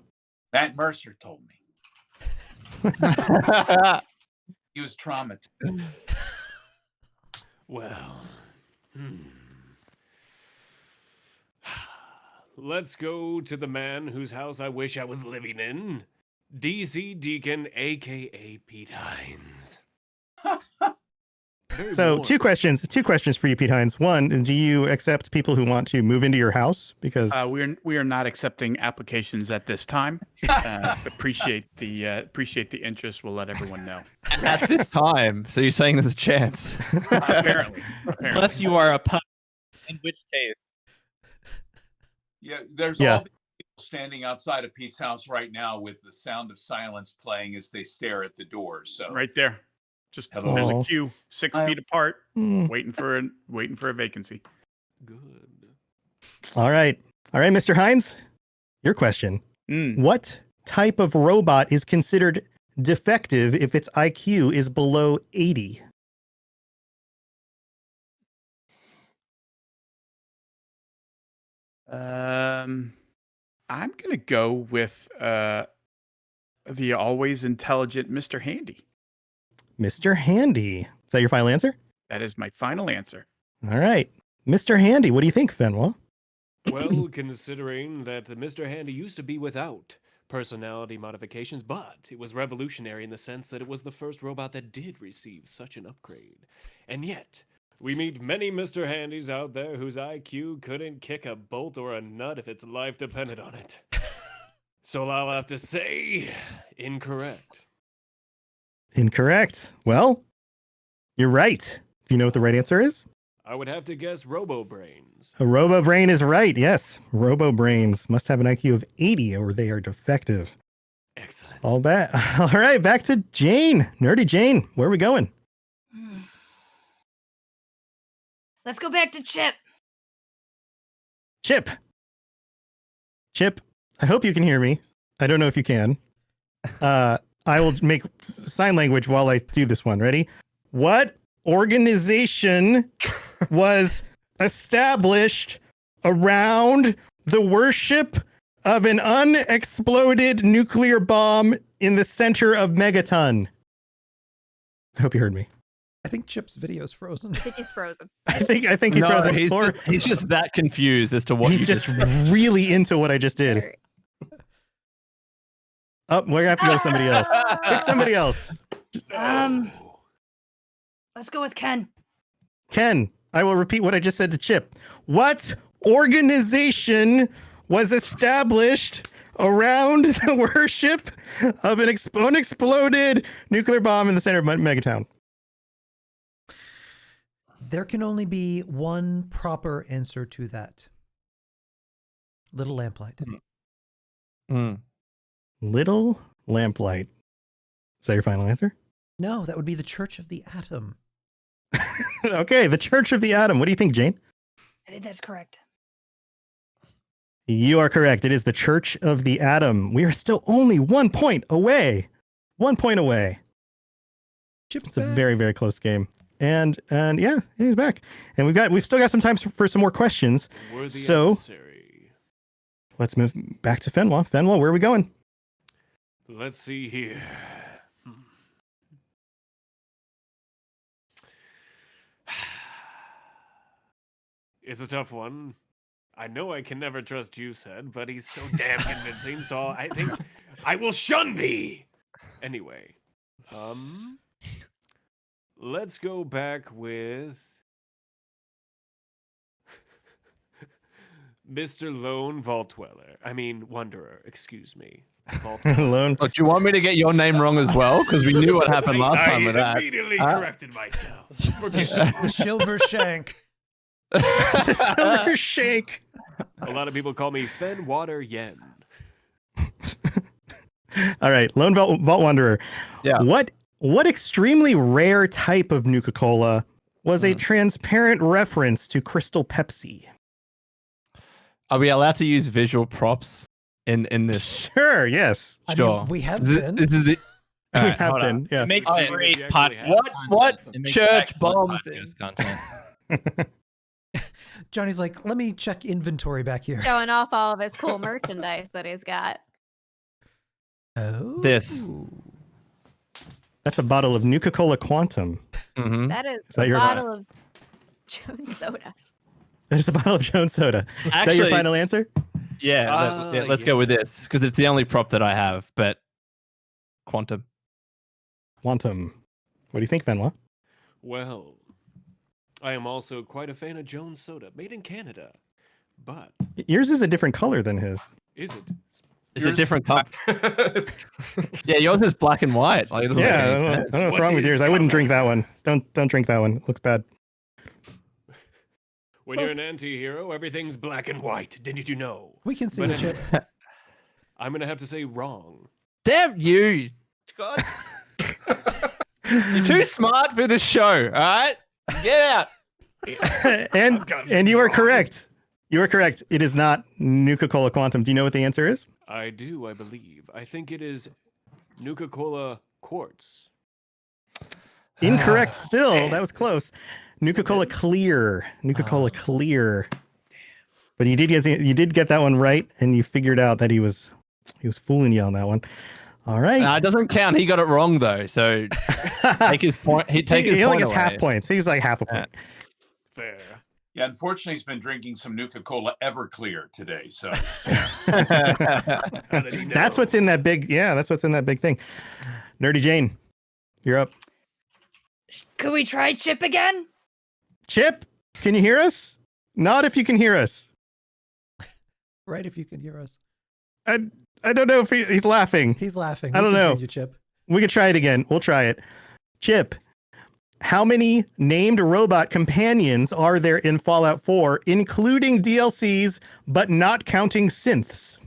Matt Mercer told me. He was traumatized. Well, let's go to the man whose house I wish I was living in. DC Deacon, aka Pete Hines. So two questions for you, Pete Hines. One, do you accept people who want to move into your house? Because we are not accepting applications at this time. Appreciate the interest. We'll let everyone know. At this time, so you're saying there's a chance? Apparently. Unless you are a pup, in which case. Yeah, there's all the people standing outside of Pete's house right now with the sound of silence playing as they stare at the door. So Right there. Just Hello. there's a queue 6 feet apart, Hmm. waiting for a vacancy. Good. All right. All right, Mr. Hines, your question. What type of robot is considered defective if its IQ is below 80? I'm gonna go with the always intelligent Mr. Handy. Mr. Handy. Is that your final answer? That is my final answer. All right. Mr. Handy, what do you think, Fenwell? Well, considering that Mr. Handy used to be without personality modifications, but it was revolutionary in the sense that it was the first robot that did receive such an upgrade. And yet, we meet many Mr. Handys out there whose IQ couldn't kick a bolt or a nut if its life depended on it. So I'll have to say, incorrect. Incorrect. Well, you're right. Do you know what the right answer is? I would have to guess RoboBrains. A RoboBrain is right. Yes. RoboBrains must have an IQ of 80 or they are defective. Excellent. All right, back to Jane. Nerdy Jane, where are we going? Let's go back to Chip. Chip. Chip, I hope you can hear me. I don't know if you can. I will make sign language while I do this one. Ready? What organization was established around the worship of an unexploded nuclear bomb in the center of Megaton? I hope you heard me. I think Chip's video's frozen. I think he's frozen. I think he's frozen. He's just that confused as to what he's just really into what I just did. Oh, we're gonna have to go to somebody else. Pick somebody else. Let's go with Ken. Ken, I will repeat what I just said to Chip. What organization was established around the worship of an unexploded nuclear bomb in the center of Megaton? There can only be one proper answer to that. Little Lamplight. Little Lamplight. Is that your final answer? No, that would be the Church of the Atom. Okay, the Church of the Atom. What do you think, Jane? I think that's correct. You are correct. It is the Church of the Atom. We are still only 1 point away. 1 point away. It's a very, very close game. And yeah, he's back. And we've still got some time for some more questions. So let's move back to Fenwell. Fenwell, where are we going? Let's see here. It's a tough one. I know I can never trust Juicehead, but he's so damn convincing, so I think I will shun thee. Anyway, let's go back with Mr. Lone Vault Dweller. I mean, Wanderer, excuse me. Lone. Oh, do you want me to get your name wrong as well? Because we knew what happened last time with that. I immediately corrected myself. The Silver Shank. The Silver Shank. A lot of people call me Fen Water Yen. All right, Lone Vault Wanderer. Yeah. What extremely rare type of Nuka-Cola was a transparent reference to Crystal Pepsi? Are we allowed to use visual props in this? Sure, yes. Sure. I mean, we have been. This is the. We Alright, have hold been, on. yeah. It makes Oh, great yeah. podcast. What It makes church excellent bomb podcast content. Johnny's like, let me check inventory back here. Showing off all of his cool merchandise that he's got. Oh. This. That's a bottle of Nuka-Cola Quantum. Mm-hmm. That is that a your- bottle of Jones soda. There's a bottle of Jones soda. Is that your Actually- final answer? Yeah, let's go with this because it's the only prop that I have. But quantum. Quantum. What do you think, Benoit? Well, I am also quite a fan of Jones Soda, made in Canada. But Yours is a different color than his. is it? It's a different color. Yeah, yours is black and white. Like, it doesn't make Yeah, I any don't know sense. what's What wrong with is yours. I wouldn't color? drink that one. Don't drink that one. It looks bad. When you're an anti-hero, everything's black and white. Didn't you know? We can see But it, Chip. I'm gonna have to say wrong. Damn you! God, you're too smart for this show. All right, get out. and you are correct. You are correct. It is not Nuka-Cola Quantum. Do you know what the answer is? I do, I believe. I think it is Nuka-Cola Quartz. Incorrect still. Damn. That was close. Nuka-Cola Clear. Nuka-Cola Clear. But you did get that one right, and you figured out that he was fooling you on that one. All right. It doesn't count. He got it wrong though. So take his point. He only gets away. half points. He's like half a point. Fair. Yeah, unfortunately, he's been drinking some Nuka-Cola Everclear today. So How did he know? That's what's in that big. Yeah, that's what's in that big thing. Nerdy Jane, you're up. Could we try Chip again? Chip, can you hear us? Not if you can hear us. Right, if you can hear us. I don't know if he's laughing. He's laughing. I don't We can know. hear you, Chip. We could try it again. We'll try it. Chip, how many named robot companions are there in Fallout 4, including DLCs, but not counting synths?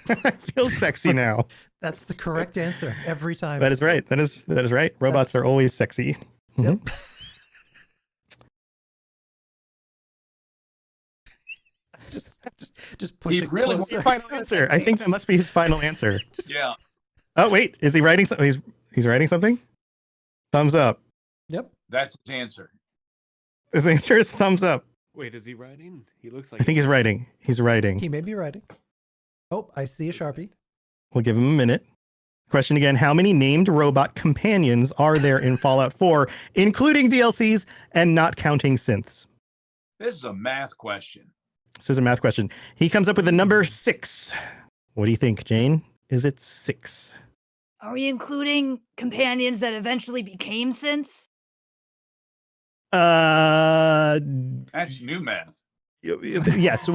I feel sexy now. That's the correct answer every time. That is right. That is right. Robots are always sexy. Yep. just push He it really closer. Final answer. I think that must be his final answer. yeah. Oh wait, is he writing something? He's writing something. Thumbs up. Yep. That's his answer. His answer is thumbs up. Wait, is he writing? He looks like I think he's writing. He's writing. He may be writing. Oh, I see a Sharpie. We'll give him a minute. Question again. How many named robot companions are there in Fallout 4, including DLCs and not counting synths? This is a math question. This is a math question. He comes up with the number 6. What do you think, Jane? Is it 6? Are we including companions that eventually became synths? That's new math. Yes.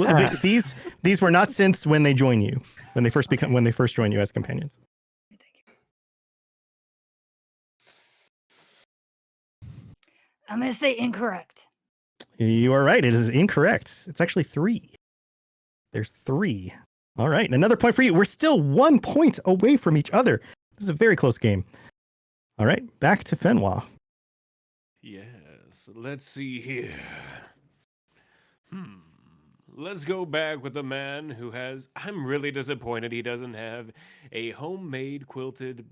These were not synths when they join you, when they first join you as companions. I'm going to say incorrect. You are right. It is incorrect. It's actually 3. There's 3. All right. And another point for you. We're still 1 point away from each other. This is a very close game. All right. Back to Fenwa. Yes, let's see here. Let's go back with the man who has... I'm really disappointed he doesn't have a homemade quilted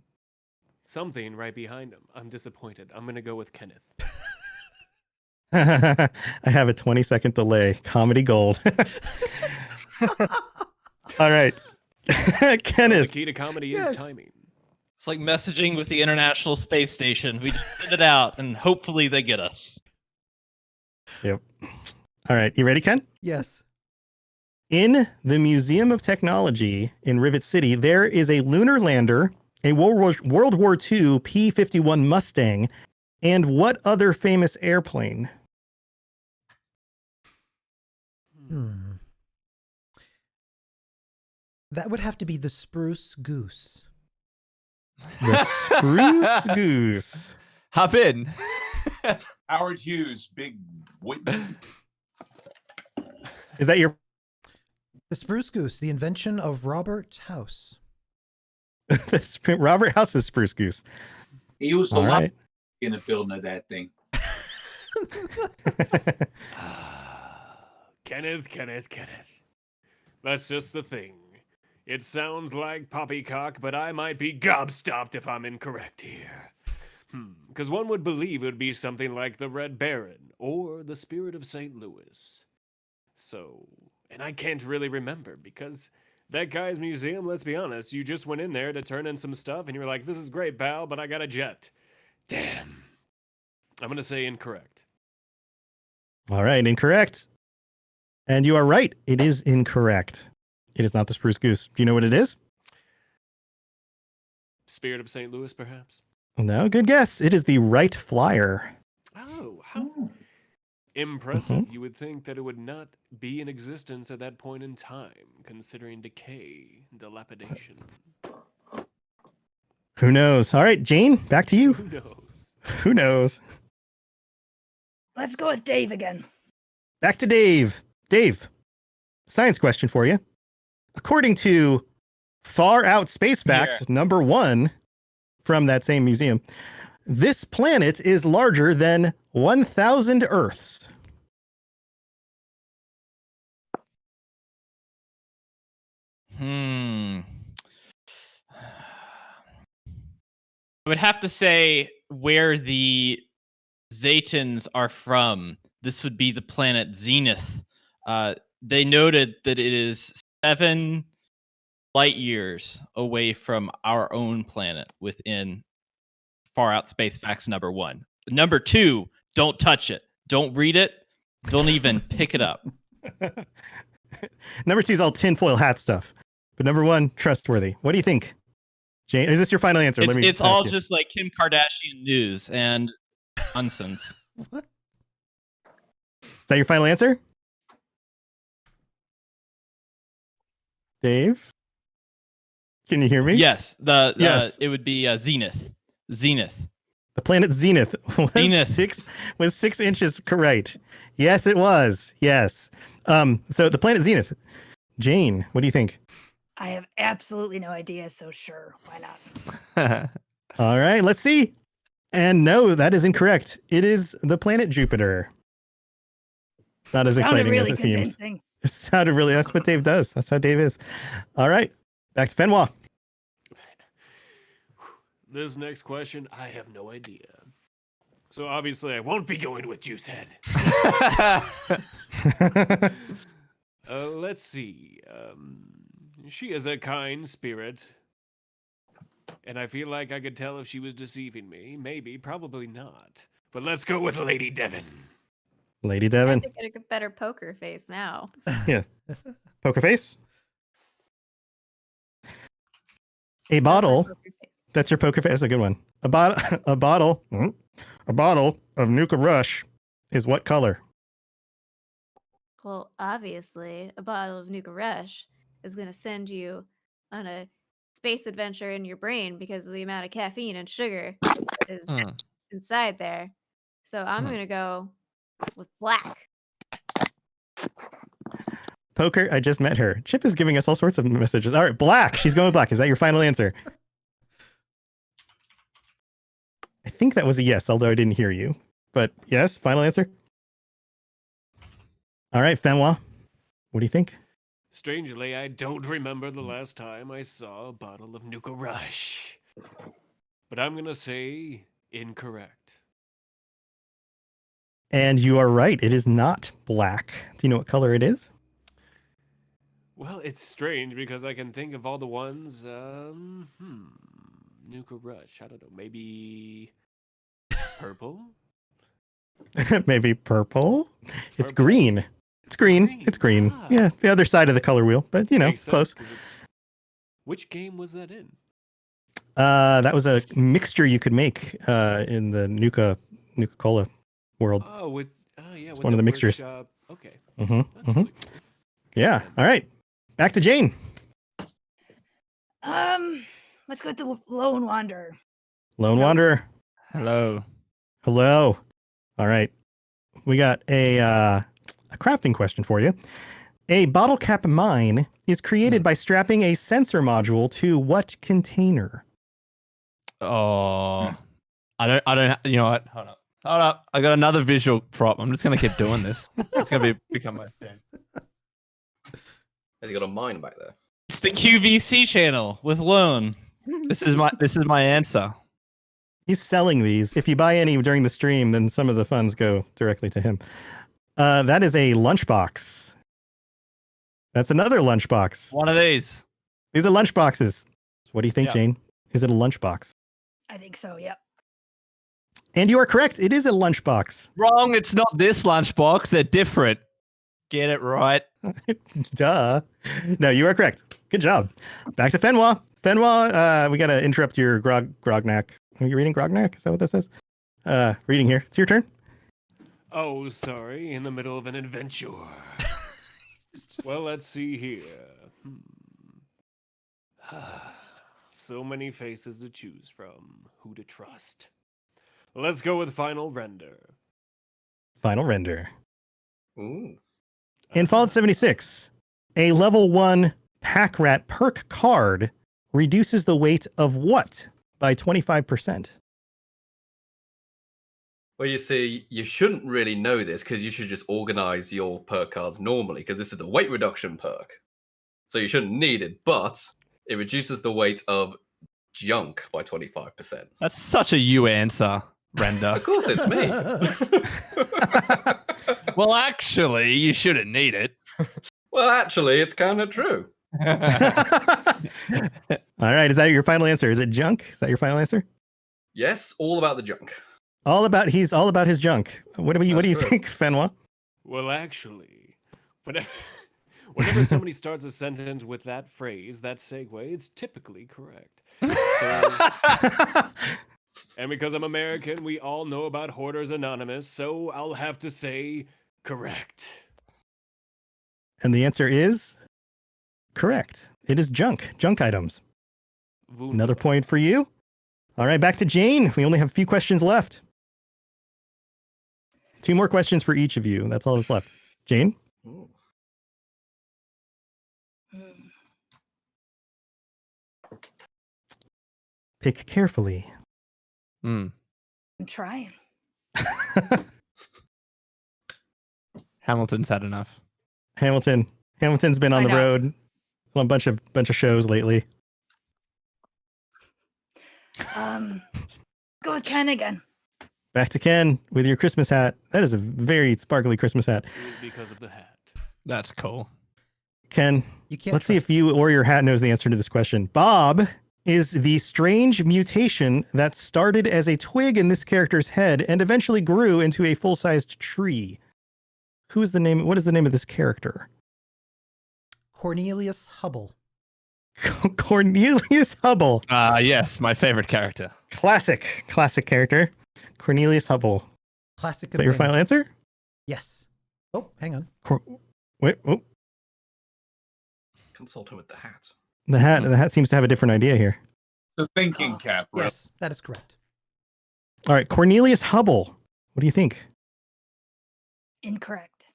something right behind him. I'm disappointed. I'm going to go with Kenneth. I have a 20-second delay. Comedy gold. All right. Kenneth. The key to comedy is timing. It's like messaging with the International Space Station. We just send it out, and hopefully they get us. Yep. All right. You ready, Ken? Yes. In the Museum of Technology in Rivet City, there is a lunar lander, a World War II P-51 Mustang, and what other famous airplane? That would have to be the Spruce Goose. The Spruce Goose. Hop in. Howard Hughes, big Whitney. Is that your... The Spruce Goose, the invention of Robert House. Robert House's Spruce Goose. He used a All lot right. in the building of that thing. Kenneth. That's just the thing. It sounds like poppycock, but I might be gobstopped if I'm incorrect here. Because one would believe it would be something like the Red Baron or the Spirit of St. Louis. So, and I can't really remember because that guy's museum, let's be honest, you just went in there to turn in some stuff and you were like, this is great, pal, but I got a jet. Damn. I'm going to say incorrect. All right, incorrect. And you are right. It is incorrect. It is not the Spruce Goose. Do you know what it is? Spirit of St. Louis, perhaps? No, good guess. It is the Wright Flyer. Oh, how impressive. You would think that it would not be in existence at that point in time, considering decay, dilapidation. Who knows? All right, Jane, back to you. Who knows? Who knows? Let's go with Dave again. Back to Dave. Dave, science question for you. According to Far Out Space Facts, number 1 from that same museum, this planet is larger than 1,000 Earths. I would have to say where the Zetans are from. This would be the planet Zenith. They noted that it is 7 light years away from our own planet within far out space facts number 1. Number 2, don't touch it. Don't read it. Don't even pick it up. Number 2 is all tinfoil hat stuff. But number 1, trustworthy. What do you think, Jane? Is this your final answer? It's all just like Kim Kardashian news and nonsense. What? Is that your final answer? Dave? Can you hear me? Yes. Yes. It would be Zenith. Zenith. The planet Zenith was Zenith. 6 inches correct. Yes, it was. Yes. So the planet Zenith. Jane, what do you think? I have absolutely no idea, so sure, why not? All right, let's see. And no, that is incorrect. It is the planet Jupiter. Not as Sounded exciting really as it seems. convincing. It sounded really, that's what Dave does. That's how Dave is. All right, back to Benoit. This next question, I have no idea. So obviously, I won't be going with Juicehead. Let's see. She is a kind spirit. And I feel like I could tell if she was deceiving me. Maybe, probably not. But let's go with Lady Devon. Lady I Devon. have to get a better poker face now. Yeah. Poker face. A bottle. That's your poker face. That's a good one. A bottle of Nuka Rush is what color? Well, obviously, a bottle of Nuka Rush is going to send you on a space adventure in your brain because of the amount of caffeine and sugar that is inside there. So I'm going to go with black. Poker, I just met her. Chip is giving us all sorts of messages. All right, black. She's going with black. Is that your final answer? I think that was a yes, although I didn't hear you. But yes, final answer? All right, Fenwa, what do you think? Strangely, I don't remember the last time I saw a bottle of Nuka Rush. But I'm going to say incorrect. And you are right. It is not black. Do you know what color it is? Well, it's strange because I can think of all the ones. Nuka Rush. I don't know. Maybe purple? Maybe purple? It's green. It's green. It's green. Ah. Yeah, the other side of the color wheel, but you know, Makes sense, close. 'cause which game was that in? That was a mixture you could make in the Nuka Cola world. Oh, with It's one of the mixtures. workshop. Okay. Mm-hmm. That's really cool. Yeah. All right. Back to Jane. Let's go with the Lone Wanderer. Lone Wanderer. Hello. Hello. All right. We got a crafting question for you. A bottle cap mine is created by strapping a sensor module to what container? Oh, I don't. You know what? Hold up. I got another visual prop. I'm just gonna keep doing this. It's gonna become my thing. Has he got a mine back there? It's the QVC channel with Lone. This is my answer. He's selling these. If you buy any during the stream, then some of the funds go directly to him. That is a lunchbox. That's another lunchbox. One of these. These are lunchboxes. What do you think, Yeah. Jane? Is it a lunchbox? I think so, yep. And you are correct. It is a lunchbox. Wrong. It's not this lunchbox. They're different. Get it right. Duh. No, you are correct. Good job. Back to Fenwa. Fenwa, we got to interrupt your grognac. Are you reading grognac? Is that what this is? Reading here. It's your turn. Oh, sorry. In the middle of an adventure. Well, let's see here. So many faces to choose from. Who to trust? Let's go with Final Render. Final render. Ooh. In Fallout 76, a level 1 pack rat perk card reduces the weight of what by 25%? Well, you see, you shouldn't really know this because you should just organize your perk cards normally because this is a weight reduction perk. so you shouldn't need it, but it reduces the weight of junk by 25%. That's such a you answer, Render. Of course, it's me. Well, actually, you shouldn't need it. Well, actually, it's kind of true. All right, is that your final answer? Is it junk? Is that your final answer? Yes, all about the junk. He's all about his junk. What do you That's true. think, Fenwa? Well, actually, whenever somebody starts a sentence with that phrase, that segue, it's typically correct. So, and because I'm American, we all know about Hoarders Anonymous, so I'll have to say correct. And the answer is correct. It is junk items. Another point for you. All right, back to Jane. We only have a few questions left. 2 more questions for each of you. That's all that's left. Jane? Ooh. Pick carefully. I'm trying. Hamilton's had enough. Hamilton's been on the road on a bunch of shows lately. Go with Ken again. Back to Ken with your Christmas hat. That is a very sparkly Christmas hat. Because of the hat. That's cool. Ken, let's see if you or your hat knows the answer to this question. Bob is the strange mutation that started as a twig in this character's head and eventually grew into a full-sized tree. What is the name of this character? Cornelius Hubble. Cornelius Hubble. Yes, my favorite character. Classic character. Cornelius Hubble. Classic. Is that your final answer? Yes. Oh, hang on. Wait. Oh, Consult him with the hat. the hat seems to have a different idea here. The thinking cap, right? Yes, that is correct. All right, Cornelius Hubble. What do you think? Incorrect.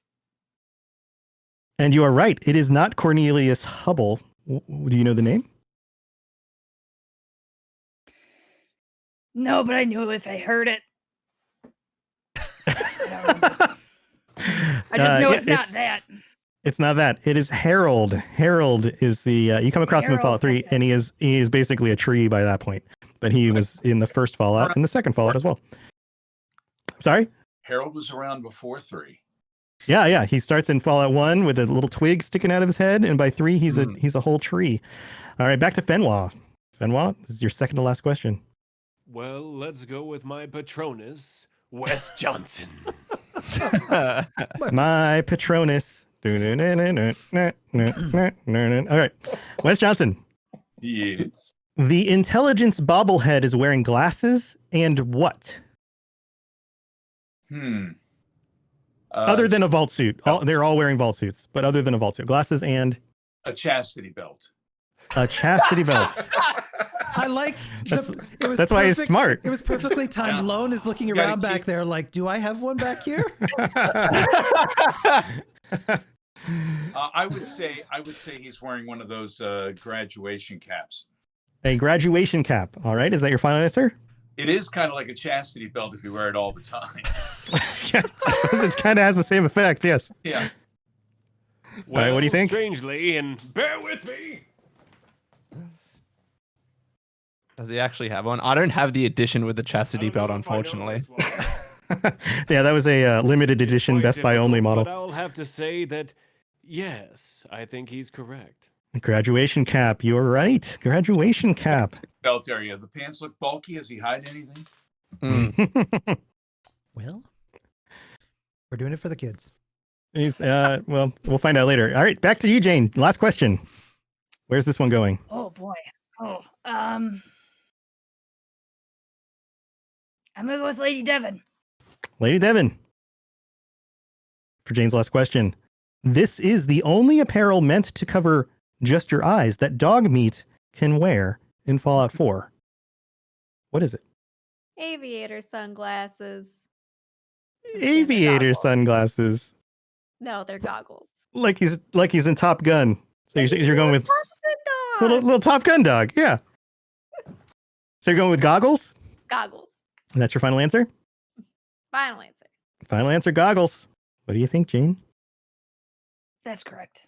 And you are right. It is not Cornelius Hubble. Do you know the name? No, but I knew if I heard it. I just know it's not that. It's not that. It is Harold. Harold is the you come across him in Fallout 3, and he is basically a tree by that point. But he was in the first Fallout and the second Fallout as well. Sorry? Harold was around before 3. Yeah. He starts in Fallout 1 with a little twig sticking out of his head, and by 3 he's a whole tree. All right, back to Fenwa. Fenwa, this is your second to last question. Well, let's go with my Patronus, Wes Johnson. My Patronus. All right. Wes Johnson. Yes. The intelligence bobblehead is wearing glasses and what? Other than a vault suit. They're all wearing vault suits, but other than a vault suit. Glasses and a chastity belt. A chastity belt. I like that's why he's smart. It was perfectly timed. Lone is looking around back there like, do I have one back here? I would say he's wearing one of those graduation caps. A graduation cap. All right. Is that your final answer? It is kind of like a chastity belt if you wear it all the time. It kind of has the same effect. Yes. Yeah. All right. What do you think? Strangely, and bear with me. Does he actually have one? I don't have the edition with the chastity belt, unfortunately. Yeah, that was a limited edition Best Buy only model. But I'll have to say that, yes, I think he's correct. Graduation cap. You're right. Graduation cap. Belt area. The pants look bulky. Does he hide anything? Well, we're doing it for the kids. Well, we'll find out later. All right, back to you, Jane. Last question. Where's this one going? Oh boy. I'm gonna go with Lady Devon. Lady Devon. For Jane's last question. This is the only apparel meant to cover just your eyes that dog meat can wear in Fallout 4. What is it? Aviator sunglasses. Aviator sunglasses. No, they're goggles. Like he's in Top Gun. So you're going with little Top Gun dog. Yeah. So you're going with goggles? Goggles. And that's your final answer? Final answer. Final answer, goggles. What do you think, Jane? That's correct.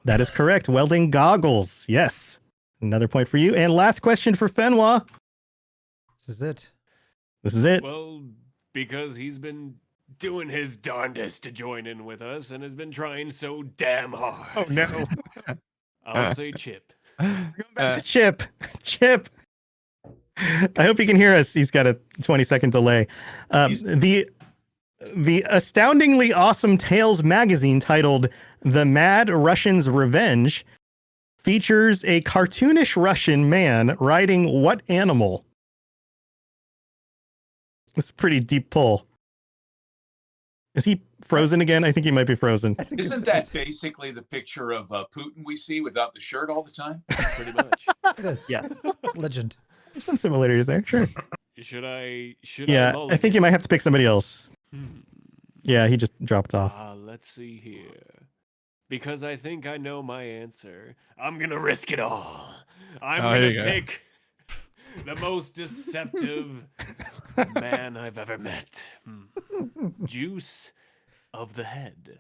That is correct. Welding goggles. Yes. Another point for you. And last question for Fenwa. This is it. This is it. Well, because he's been doing his darndest to join in with us and has been trying so damn hard. Oh, no. I'll say Chip. Going back to Chip. Chip. I hope he can hear us. He's got a 20-second delay. The astoundingly awesome Tales magazine titled The Mad Russian's Revenge features a cartoonish Russian man riding what animal? It's a pretty deep pull. Is he frozen again? I think he might be frozen. Isn't that basically the picture of Putin we see without the shirt all the time? Pretty much. It is. Yeah. Legend. There's some similarities there, sure. Should I Yeah, I think you might have to pick somebody else. Hmm. Yeah, he just dropped off. Let's see here. Because I think I know my answer, I'm gonna risk it all. I'm gonna pick the most deceptive man I've ever met. Juice of the head.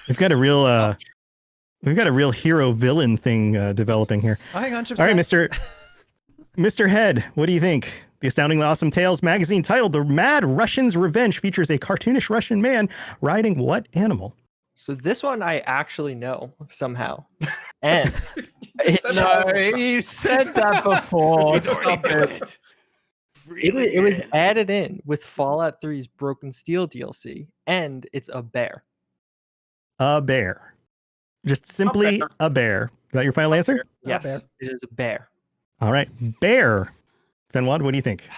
We've got a real hero villain thing developing here. Oh, hang on, Chip's All right, back. Mr. Head, what do you think? The Astoundingly Awesome Tales magazine titled The Mad Russian's Revenge features a cartoonish Russian man riding what animal? So this one I actually know somehow. And it's He said that before. He's already doing it. it was added in with Fallout 3's Broken Steel DLC, and it's a bear. A bear. Just simply a bear. Is that your final answer? Yes, bear. it is a bear. All right, bear. Fenwad, what do you think?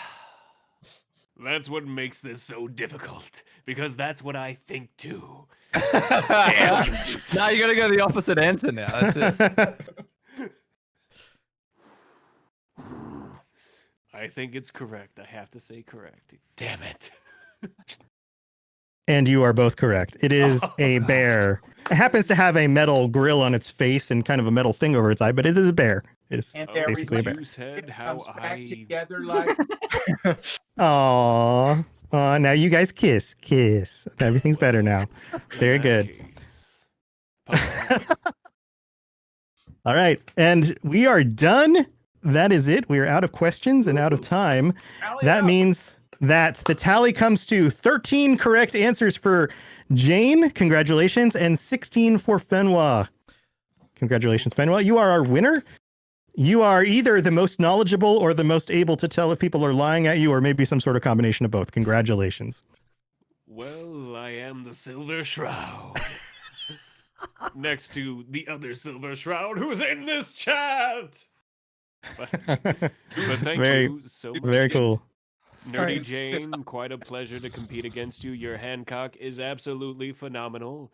That's what makes this so difficult, because that's what I think too. Now you gotta go the opposite answer now. That's it. I think it's correct. I have to say correct. Damn it. And you are both correct. It is a bear. It happens to have a metal grill on its face and kind of a metal thing over its eye, but it is a bear. It is basically a bear. Head, how I together like Aww. Aw, now you guys kiss. Everything's better now. Very good. All right. And we are done. That is it. We are out of questions and out of time. That means that the tally comes to 13 correct answers for Jane. Congratulations. And 16 for Fenwa. Congratulations, Fenwa. You are our winner. You are either the most knowledgeable or the most able to tell if people are lying at you, or maybe some sort of combination of both. Congratulations. Well, I am the Silver Shroud. Next to the other Silver Shroud who's in this chat. But thank you so much. Very cool. Nerdy Jane, quite a pleasure to compete against you. Your Hancock is absolutely phenomenal.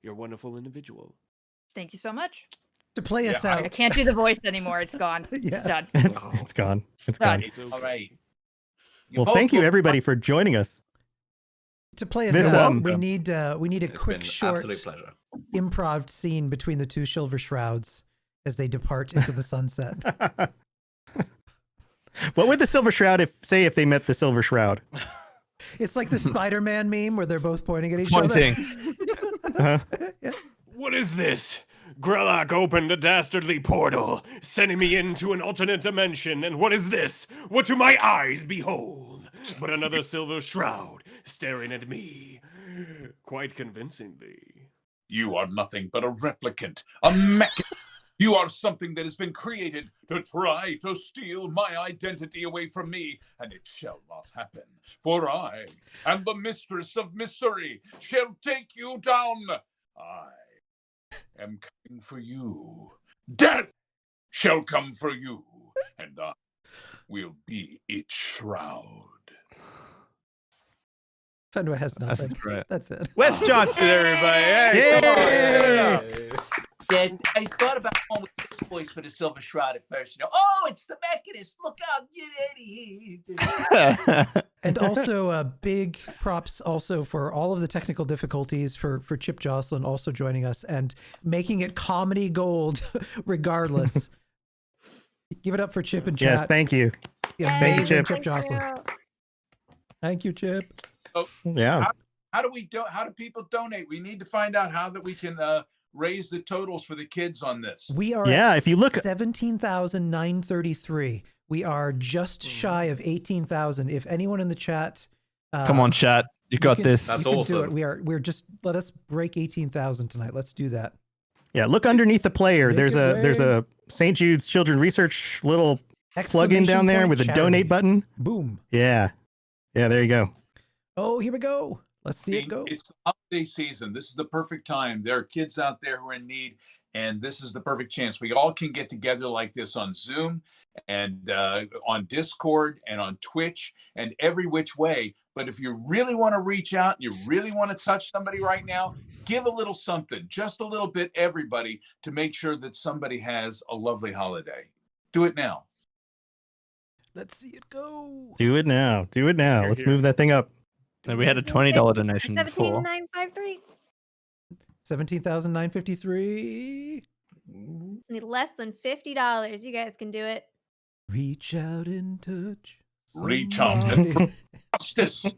You're a wonderful individual. Thank you so much. To play us out. I can't do the voice anymore. It's gone. It's done. It's gone. It's gone. All right. Well, thank you everybody for joining us. To play us out, we need a quick short improv scene between the two silver shrouds as they depart into the sunset. What would the Silver Shroud say if they met the Silver Shroud? It's like the Spider-Man meme where they're both pointing at each other. Uh-huh. Yeah. What is this? Grellock opened a dastardly portal, sending me into an alternate dimension. And what is this? What do my eyes behold? But another Silver Shroud staring at me, quite convincingly. You are nothing but a replicant, a mechanism. You are something that has been created to try to steal my identity away from me, and it shall not happen. For I am the mistress of mystery, shall take you down. I am coming for you. Death shall come for you, and I will be its shroud. Fenway has nothing. That's it. Wes Johnson, everybody. Hey, come on. Yay! Yeah, I thought about going with this voice for the Silver Shroud at first. Oh, it's the Mechanist. Look out, get out of here. And also big props also for all of the technical difficulties for Chip Joslin also joining us and making it comedy gold regardless. Give it up for Chip and chat. Yes, thank you. The Thank you, amazing Chip. Joslin. Thank you, Chip. Oh, Yeah. How do people donate? We need to find out how that we can raise the totals for the kids on this? We are Yeah, at if you look- 17,933. We are just shy of 18,000. If anyone in the chat, Come on, chat. You got this. That's you can do awesome. it. We're just let us break 18,000 tonight. Let's do that. Yeah, look underneath the player. Make There's it a St. Jude's Children Research little plug-in down Exclamation there point with a charity. donate button. Boom. Yeah. Yeah, there you go. Oh, here we go. Let's see it go. It's the holiday season. This is the perfect time. There are kids out there who are in need, and this is the perfect chance. We all can get together like this on Zoom and on Discord and on Twitch and every which way. But if you really want to reach out, you really want to touch somebody right now, give a little something, just a little bit, everybody, to make sure that somebody has a lovely holiday. Do it now. Let's see it go. Do it now. Do it now. Here, Let's here. move that thing up. And we had a $20 donation before. 17,953. 17,953. Need less than $50. You guys can do it. Reach out and touch. Reach out somebody's- and justice.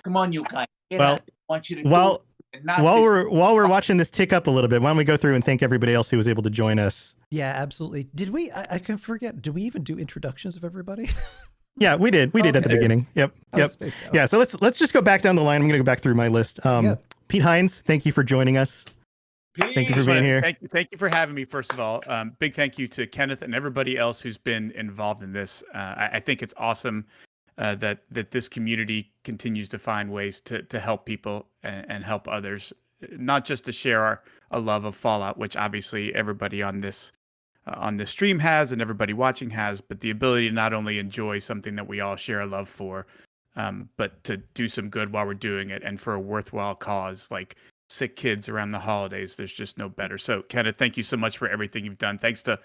Come on, you guys. Get Well, out. I want you to do While it and not while this- we're watching this tick up a little bit, why don't we go through and thank everybody else who was able to join us? Yeah, absolutely. Did we? I can forget. Did we even do introductions of everybody? Yeah, we did. We did at the Okay. beginning. Yep. I was Yep. spaced out. Yeah. So let's just go back down the line. I'm gonna go back through my list. Yeah. Pete Hines, thank you for joining us. Thank you for Peace. being here. Thank you for having me. First of all, big thank you to Kenneth and everybody else who's been involved in this. I think it's awesome that this community continues to find ways to help people and help others, not just to share a love of Fallout, which obviously everybody on this stream has and everybody watching has, but the ability to not only enjoy something that we all share a love for, but to do some good while we're doing it and for a worthwhile cause like sick kids around the holidays. There's just no better. So Kenneth, thank you so much for everything you've done. Thanks to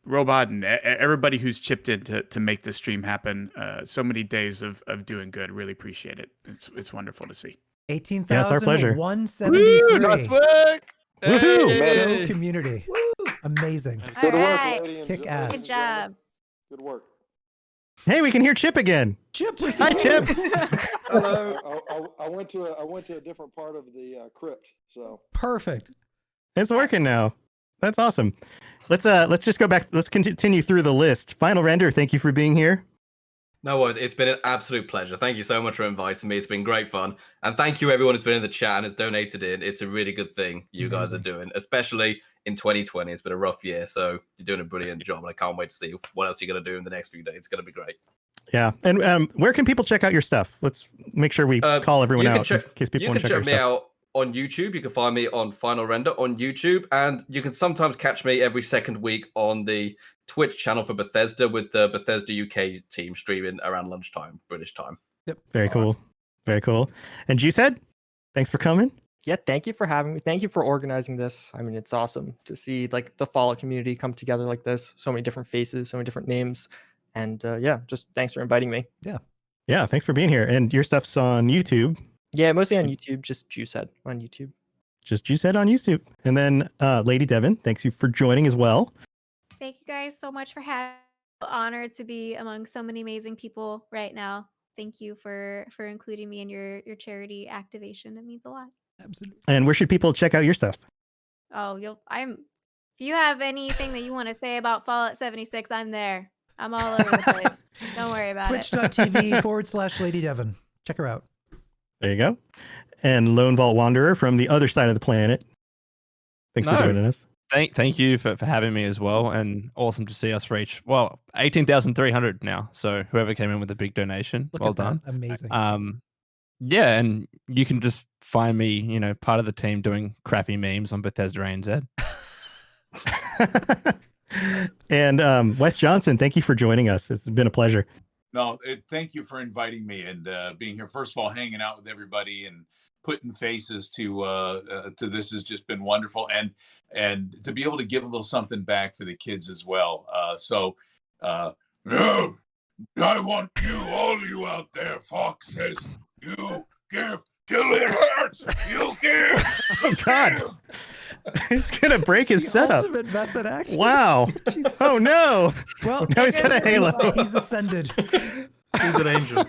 Robot and everybody who's chipped in to make this stream happen. So many days of doing good. Really appreciate it. It's wonderful to see. 18,000. Yeah, it's our pleasure. 173. Nice work. Woohoo! Hey. Go community. Amazing. All Good work, right. lady and Kick ladies ass. and Good gentlemen. job. Good work. Hey, we can hear Chip again. Chip. Hi, Chip. I went to a different part of the crypt, so Perfect. It's working now. That's awesome. Let's just go back. Let's continue through the list. Final Render, thank you for being here. No worries. It's been an absolute pleasure. Thank you so much for inviting me. It's been great fun. And thank you everyone who's been in the chat and has donated in. It's a really good thing you guys are doing, especially in 2020. It's been a rough year, so you're doing a brilliant job. And I can't wait to see what else you're going to do in the next few days. It's going to be great. Yeah. And where can people check out your stuff? Let's make sure we call everyone you can out check- in case people You want can to check check your me stuff. out on YouTube. You can find me on Final Render on YouTube. And you can sometimes catch me every second week on the Twitch channel for Bethesda with the Bethesda UK team streaming around lunchtime, British time. Very cool. Very cool. And you said, thanks for coming. Yeah, thank you for having me. Thank you for organizing this. I mean, it's awesome to see like the Fallout community come together like this. So many different faces, so many different names. And yeah, just thanks for inviting me. Yeah, thanks for being here. And your stuff's on YouTube. Yeah, mostly on YouTube, just Juicehead on YouTube. Just you said on YouTube. And then Lady Devin, thanks you for joining as well. Thank you guys so much for having me. Honored to be among so many amazing people right now. Thank you for including me in your charity activation. It means a lot. Absolutely. And where should people check out your stuff? Oh, if you have anything that you want to say about Fallout 76, I'm there. I'm all over the place. Don't worry about it. Twitch.tv/Lady Devin. Check her out. There you go. And Lone Vault Wanderer from the other side of the planet. Thanks for joining us. Thank you for having me as well, and awesome to see us reach 18,300 now. So whoever came in with a big donation, Look well at that. done. Amazing. Yeah, and you can just find me, part of the team doing crappy memes on Bethesda ANZ. And Wes Johnson, thank you for joining us. It's been a pleasure. No, thank you for inviting me and being here. First of all, hanging out with everybody and putting faces to this has just been wonderful, and to be able to give a little something back for the kids as well. No, I want you, all you out there, foxes, you give till it hurts. You give. Oh God, he's gonna break his The setup. ultimate method action. Wow. Oh no. Well, Now he's got a halo. He's ascended. He's an angel.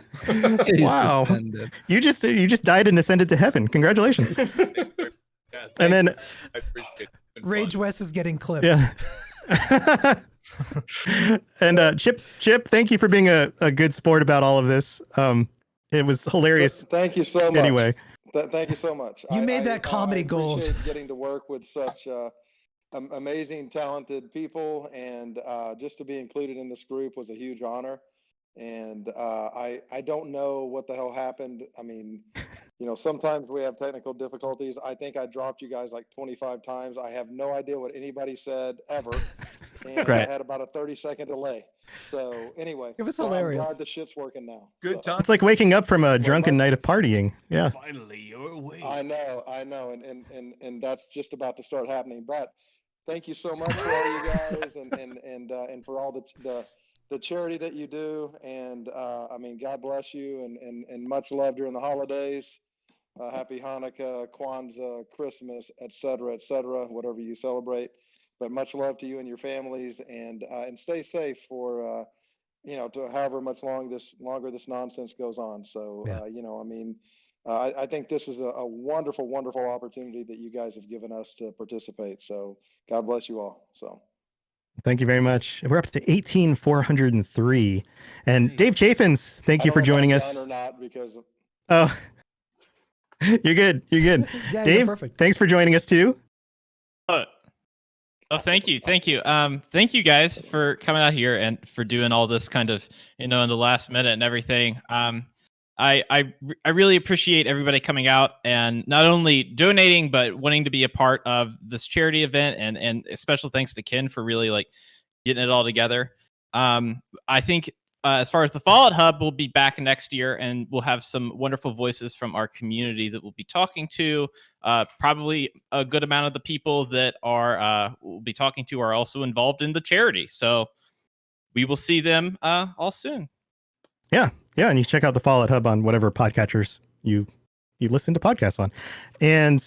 Wow. You just died and ascended to heaven. Congratulations. Thank you very Yeah, And then I appreciate it. It's been Rage fun. West is getting clipped. yeah. And Chip, thank you for being a good sport about all of this. It was hilarious. Thank you so much. Anyway, Thank you so much. You made that comedy I gold. appreciate getting to work with such amazing, talented people, and just to be included in this group was a huge honor. And I don't know what the hell happened. I mean, sometimes we have technical difficulties. I think I dropped you guys like 25 times. I have no idea what anybody said ever. And Great. I had about a 30-second delay. So anyway, It was so hilarious. I'm glad the shit's working now. Good time. it's like waking up from a drunken night of partying. Yeah. Finally, you're awake. I know, and that's just about to start happening. But thank you so much for all you guys, and for all the charity that you do. And I mean, God bless you, and much love during the holidays. Happy Hanukkah, Kwanzaa, Christmas, et cetera, whatever you celebrate. But much love to you and your families, and stay safe for to however much longer this nonsense goes on. So Yeah. I mean, I think this is a wonderful, wonderful opportunity that you guys have given us to participate. So God bless you all. So Thank you very much. We're up to 18,403. And Dave Chaffins, thank you for joining us. or not, because Oh, you're good. You're good. Yeah, Dave, you're perfect. thanks for joining us too. Oh, thank you. Thank you guys for coming out here and for doing all this kind of, in the last minute and everything. I really appreciate everybody coming out and not only donating, but wanting to be a part of this charity event, and a special thanks to Ken for really like getting it all together. I think as far as the Fallout Hub, we'll be back next year, and we'll have some wonderful voices from our community that we'll be talking to. Probably a good amount of the people that we'll be talking to are also involved in the charity. So we will see them all soon. Yeah. And you check out the Fallout Hub on whatever podcatchers you listen to podcasts on. And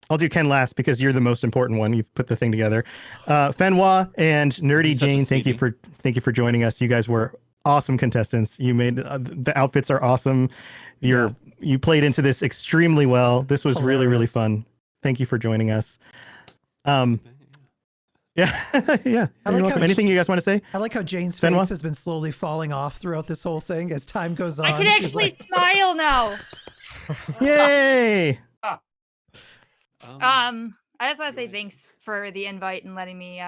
I'll do Ken last because you're the most important one. You've put the thing together. Fenwa and Nerdy Jane, thank you for joining us. You guys were awesome contestants. You made the outfits are awesome. You played into this extremely well. This was really, really fun. Thank you for joining us. Yeah. You're welcome. Anything you guys want to say? I like how Jane's Fenwa? face has been slowly falling off throughout this whole thing as time goes on. I can She's actually like- smile now. Yay! I just want to say thanks for the invite and letting me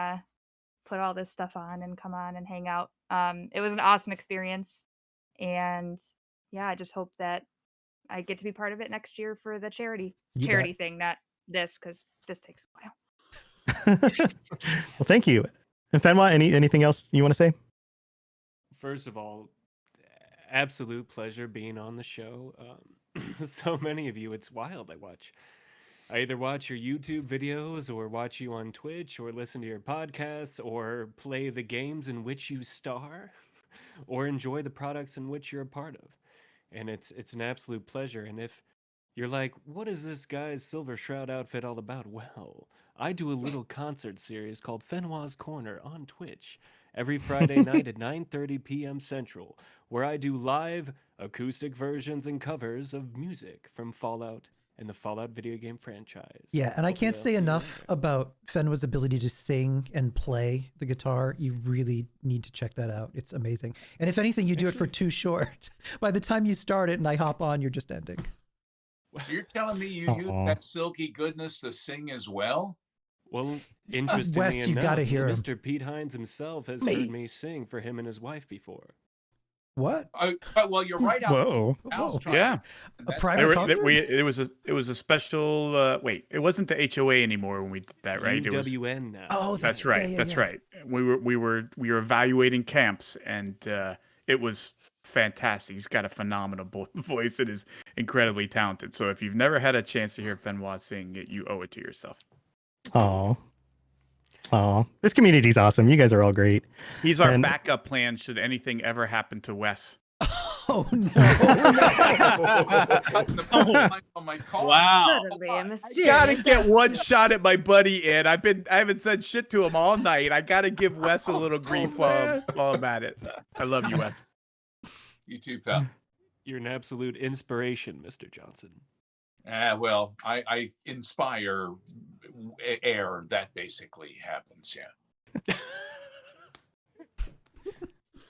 put all this stuff on and come on and hang out. It was an awesome experience, and yeah, I just hope that I get to be part of it next year for the charity You bet. thing, not this, because this takes a while. Well, thank you. And Fenwa, anything else you want to say? First of all, absolute pleasure being on the show. So many of you, it's wild. I either watch your YouTube videos or watch you on Twitch or listen to your podcasts or play the games in which you star or enjoy the products in which you're a part of. And it's an absolute pleasure. And if you're like, what is this guy's Silver Shroud outfit all about? Well, I do a little concert series called Fenwa's Corner on Twitch every Friday night at 9:30 p.m. Central, where I do live acoustic versions and covers of music from Fallout and the Fallout video game franchise. Yeah, and I Hopefully can't I'll say see you enough about Fenwa's ability to sing and play the guitar. You really need to check that out. It's amazing. And if anything, you do it for too short. By the time you start it and I hop on, you're just ending. So you're telling me you use that silky goodness to sing as well? Well, interestingly Wes, you enough, gotta hear him. Mr. Pete Hines himself has Me. heard me sing for him and his wife before. What? Well, you're right out. Whoa. Yeah. A private concert? It was a special. Wait, it wasn't the HOA anymore when we did that, right? It was, UWN now. Oh, that's right. That's right. We were evaluating camps, and it was fantastic. He's got a phenomenal voice and is incredibly talented. So if you've never had a chance to hear Fenwa sing, you owe it to yourself. Aw. This community's awesome. You guys are all great. He's our And- backup plan should anything ever happen to Wes. Oh no! Wow. That'd be a mysterious. Gotta get one shot at my buddy, Ed. I haven't said shit to him all night. I gotta give Wes a little grief while I'm at it. I love you, Wes. You too, pal. You're an absolute inspiration, Mr. Johnson. Well, I inspire air. That basically happens. Yeah.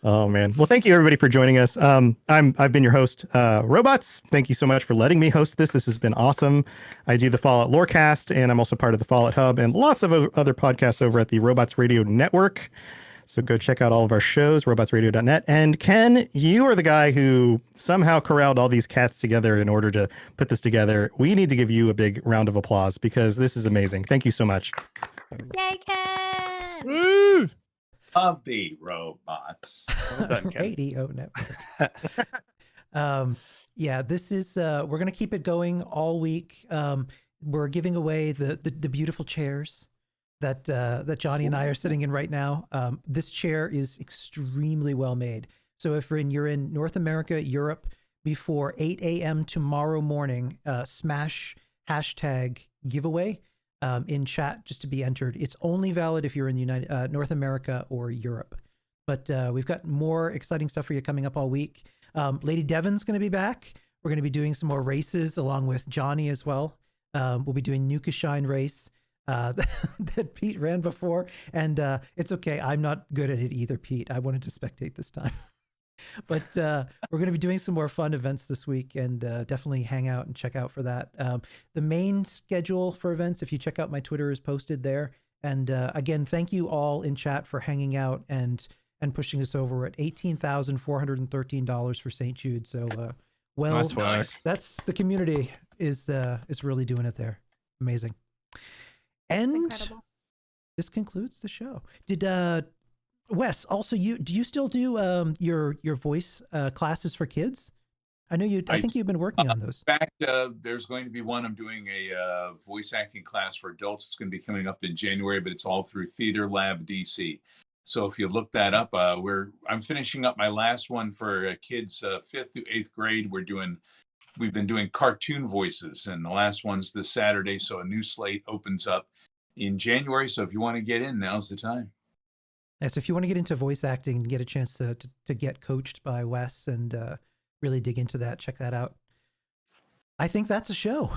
Oh man. Well, thank you everybody for joining us. I've been your host, Robots. Thank you so much for letting me host this. This has been awesome. I do the Fallout Lorecast, and I'm also part of the Fallout Hub and lots of other podcasts over at the Robots Radio Network. So go check out all of our shows, robotsradio.net. And Ken, you are the guy who somehow corralled all these cats together in order to put this together. We need to give you a big round of applause because this is amazing. Thank you so much. Yay, Ken! Woo! Of the robots. Well done, Ken. Radio Network. Yeah, this is we're gonna keep it going all week. We're giving away the beautiful chairs that Johnny and I are sitting in right now. This chair is extremely well made. So if you're in North America, Europe, before 8 a.m. tomorrow morning, smash hashtag giveaway in chat just to be entered. It's only valid if you're in the North America or Europe. But we've got more exciting stuff for you coming up all week. Lady Devon's going to be back. We're going to be doing some more races along with Johnny as well. We'll be doing Nuka Shine race that Pete ran before. And it's okay. I'm not good at it either, Pete. I wanted to spectate this time. But we're going to be doing some more fun events this week, and definitely hang out and check out for that. The main schedule for events, if you check out my Twitter, is posted there. And again, thank you all in chat for hanging out and pushing us over. We're at $18,413 for St. Jude. So, Nice work. that's the community is really doing it there. Amazing. And Incredible. this concludes the show. Did Wes, also do you still do your voice classes for kids? I know I think you've been working on those. In fact, there's going to be one. I'm doing a voice acting class for adults. It's going to be coming up in January, but it's all through Theater Lab DC. So if you look that up, I'm finishing up my last one for kids 5th through 8th grade. We've been doing cartoon voices, and the last one's this Saturday. So a new slate opens up in January. So if you want to get in, now's the time. Yeah, so if you want to get into voice acting and get a chance to get coached by Wes and really dig into that, check that out. I think that's a show.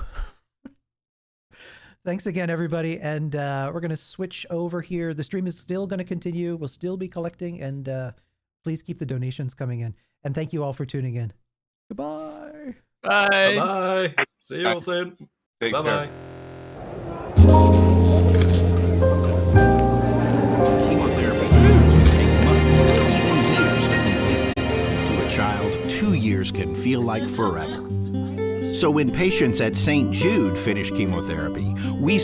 Thanks again, everybody. And we're going to switch over here. The stream is still going to continue. We'll still be collecting, and please keep the donations coming in. And thank you all for tuning in. Goodbye. Bye. Bye. See you all soon. Take Bye care. bye. Chemotherapy can take months, even years to complete. To a child, 2 years can feel like forever. So when patients at St. Jude finish chemotherapy, we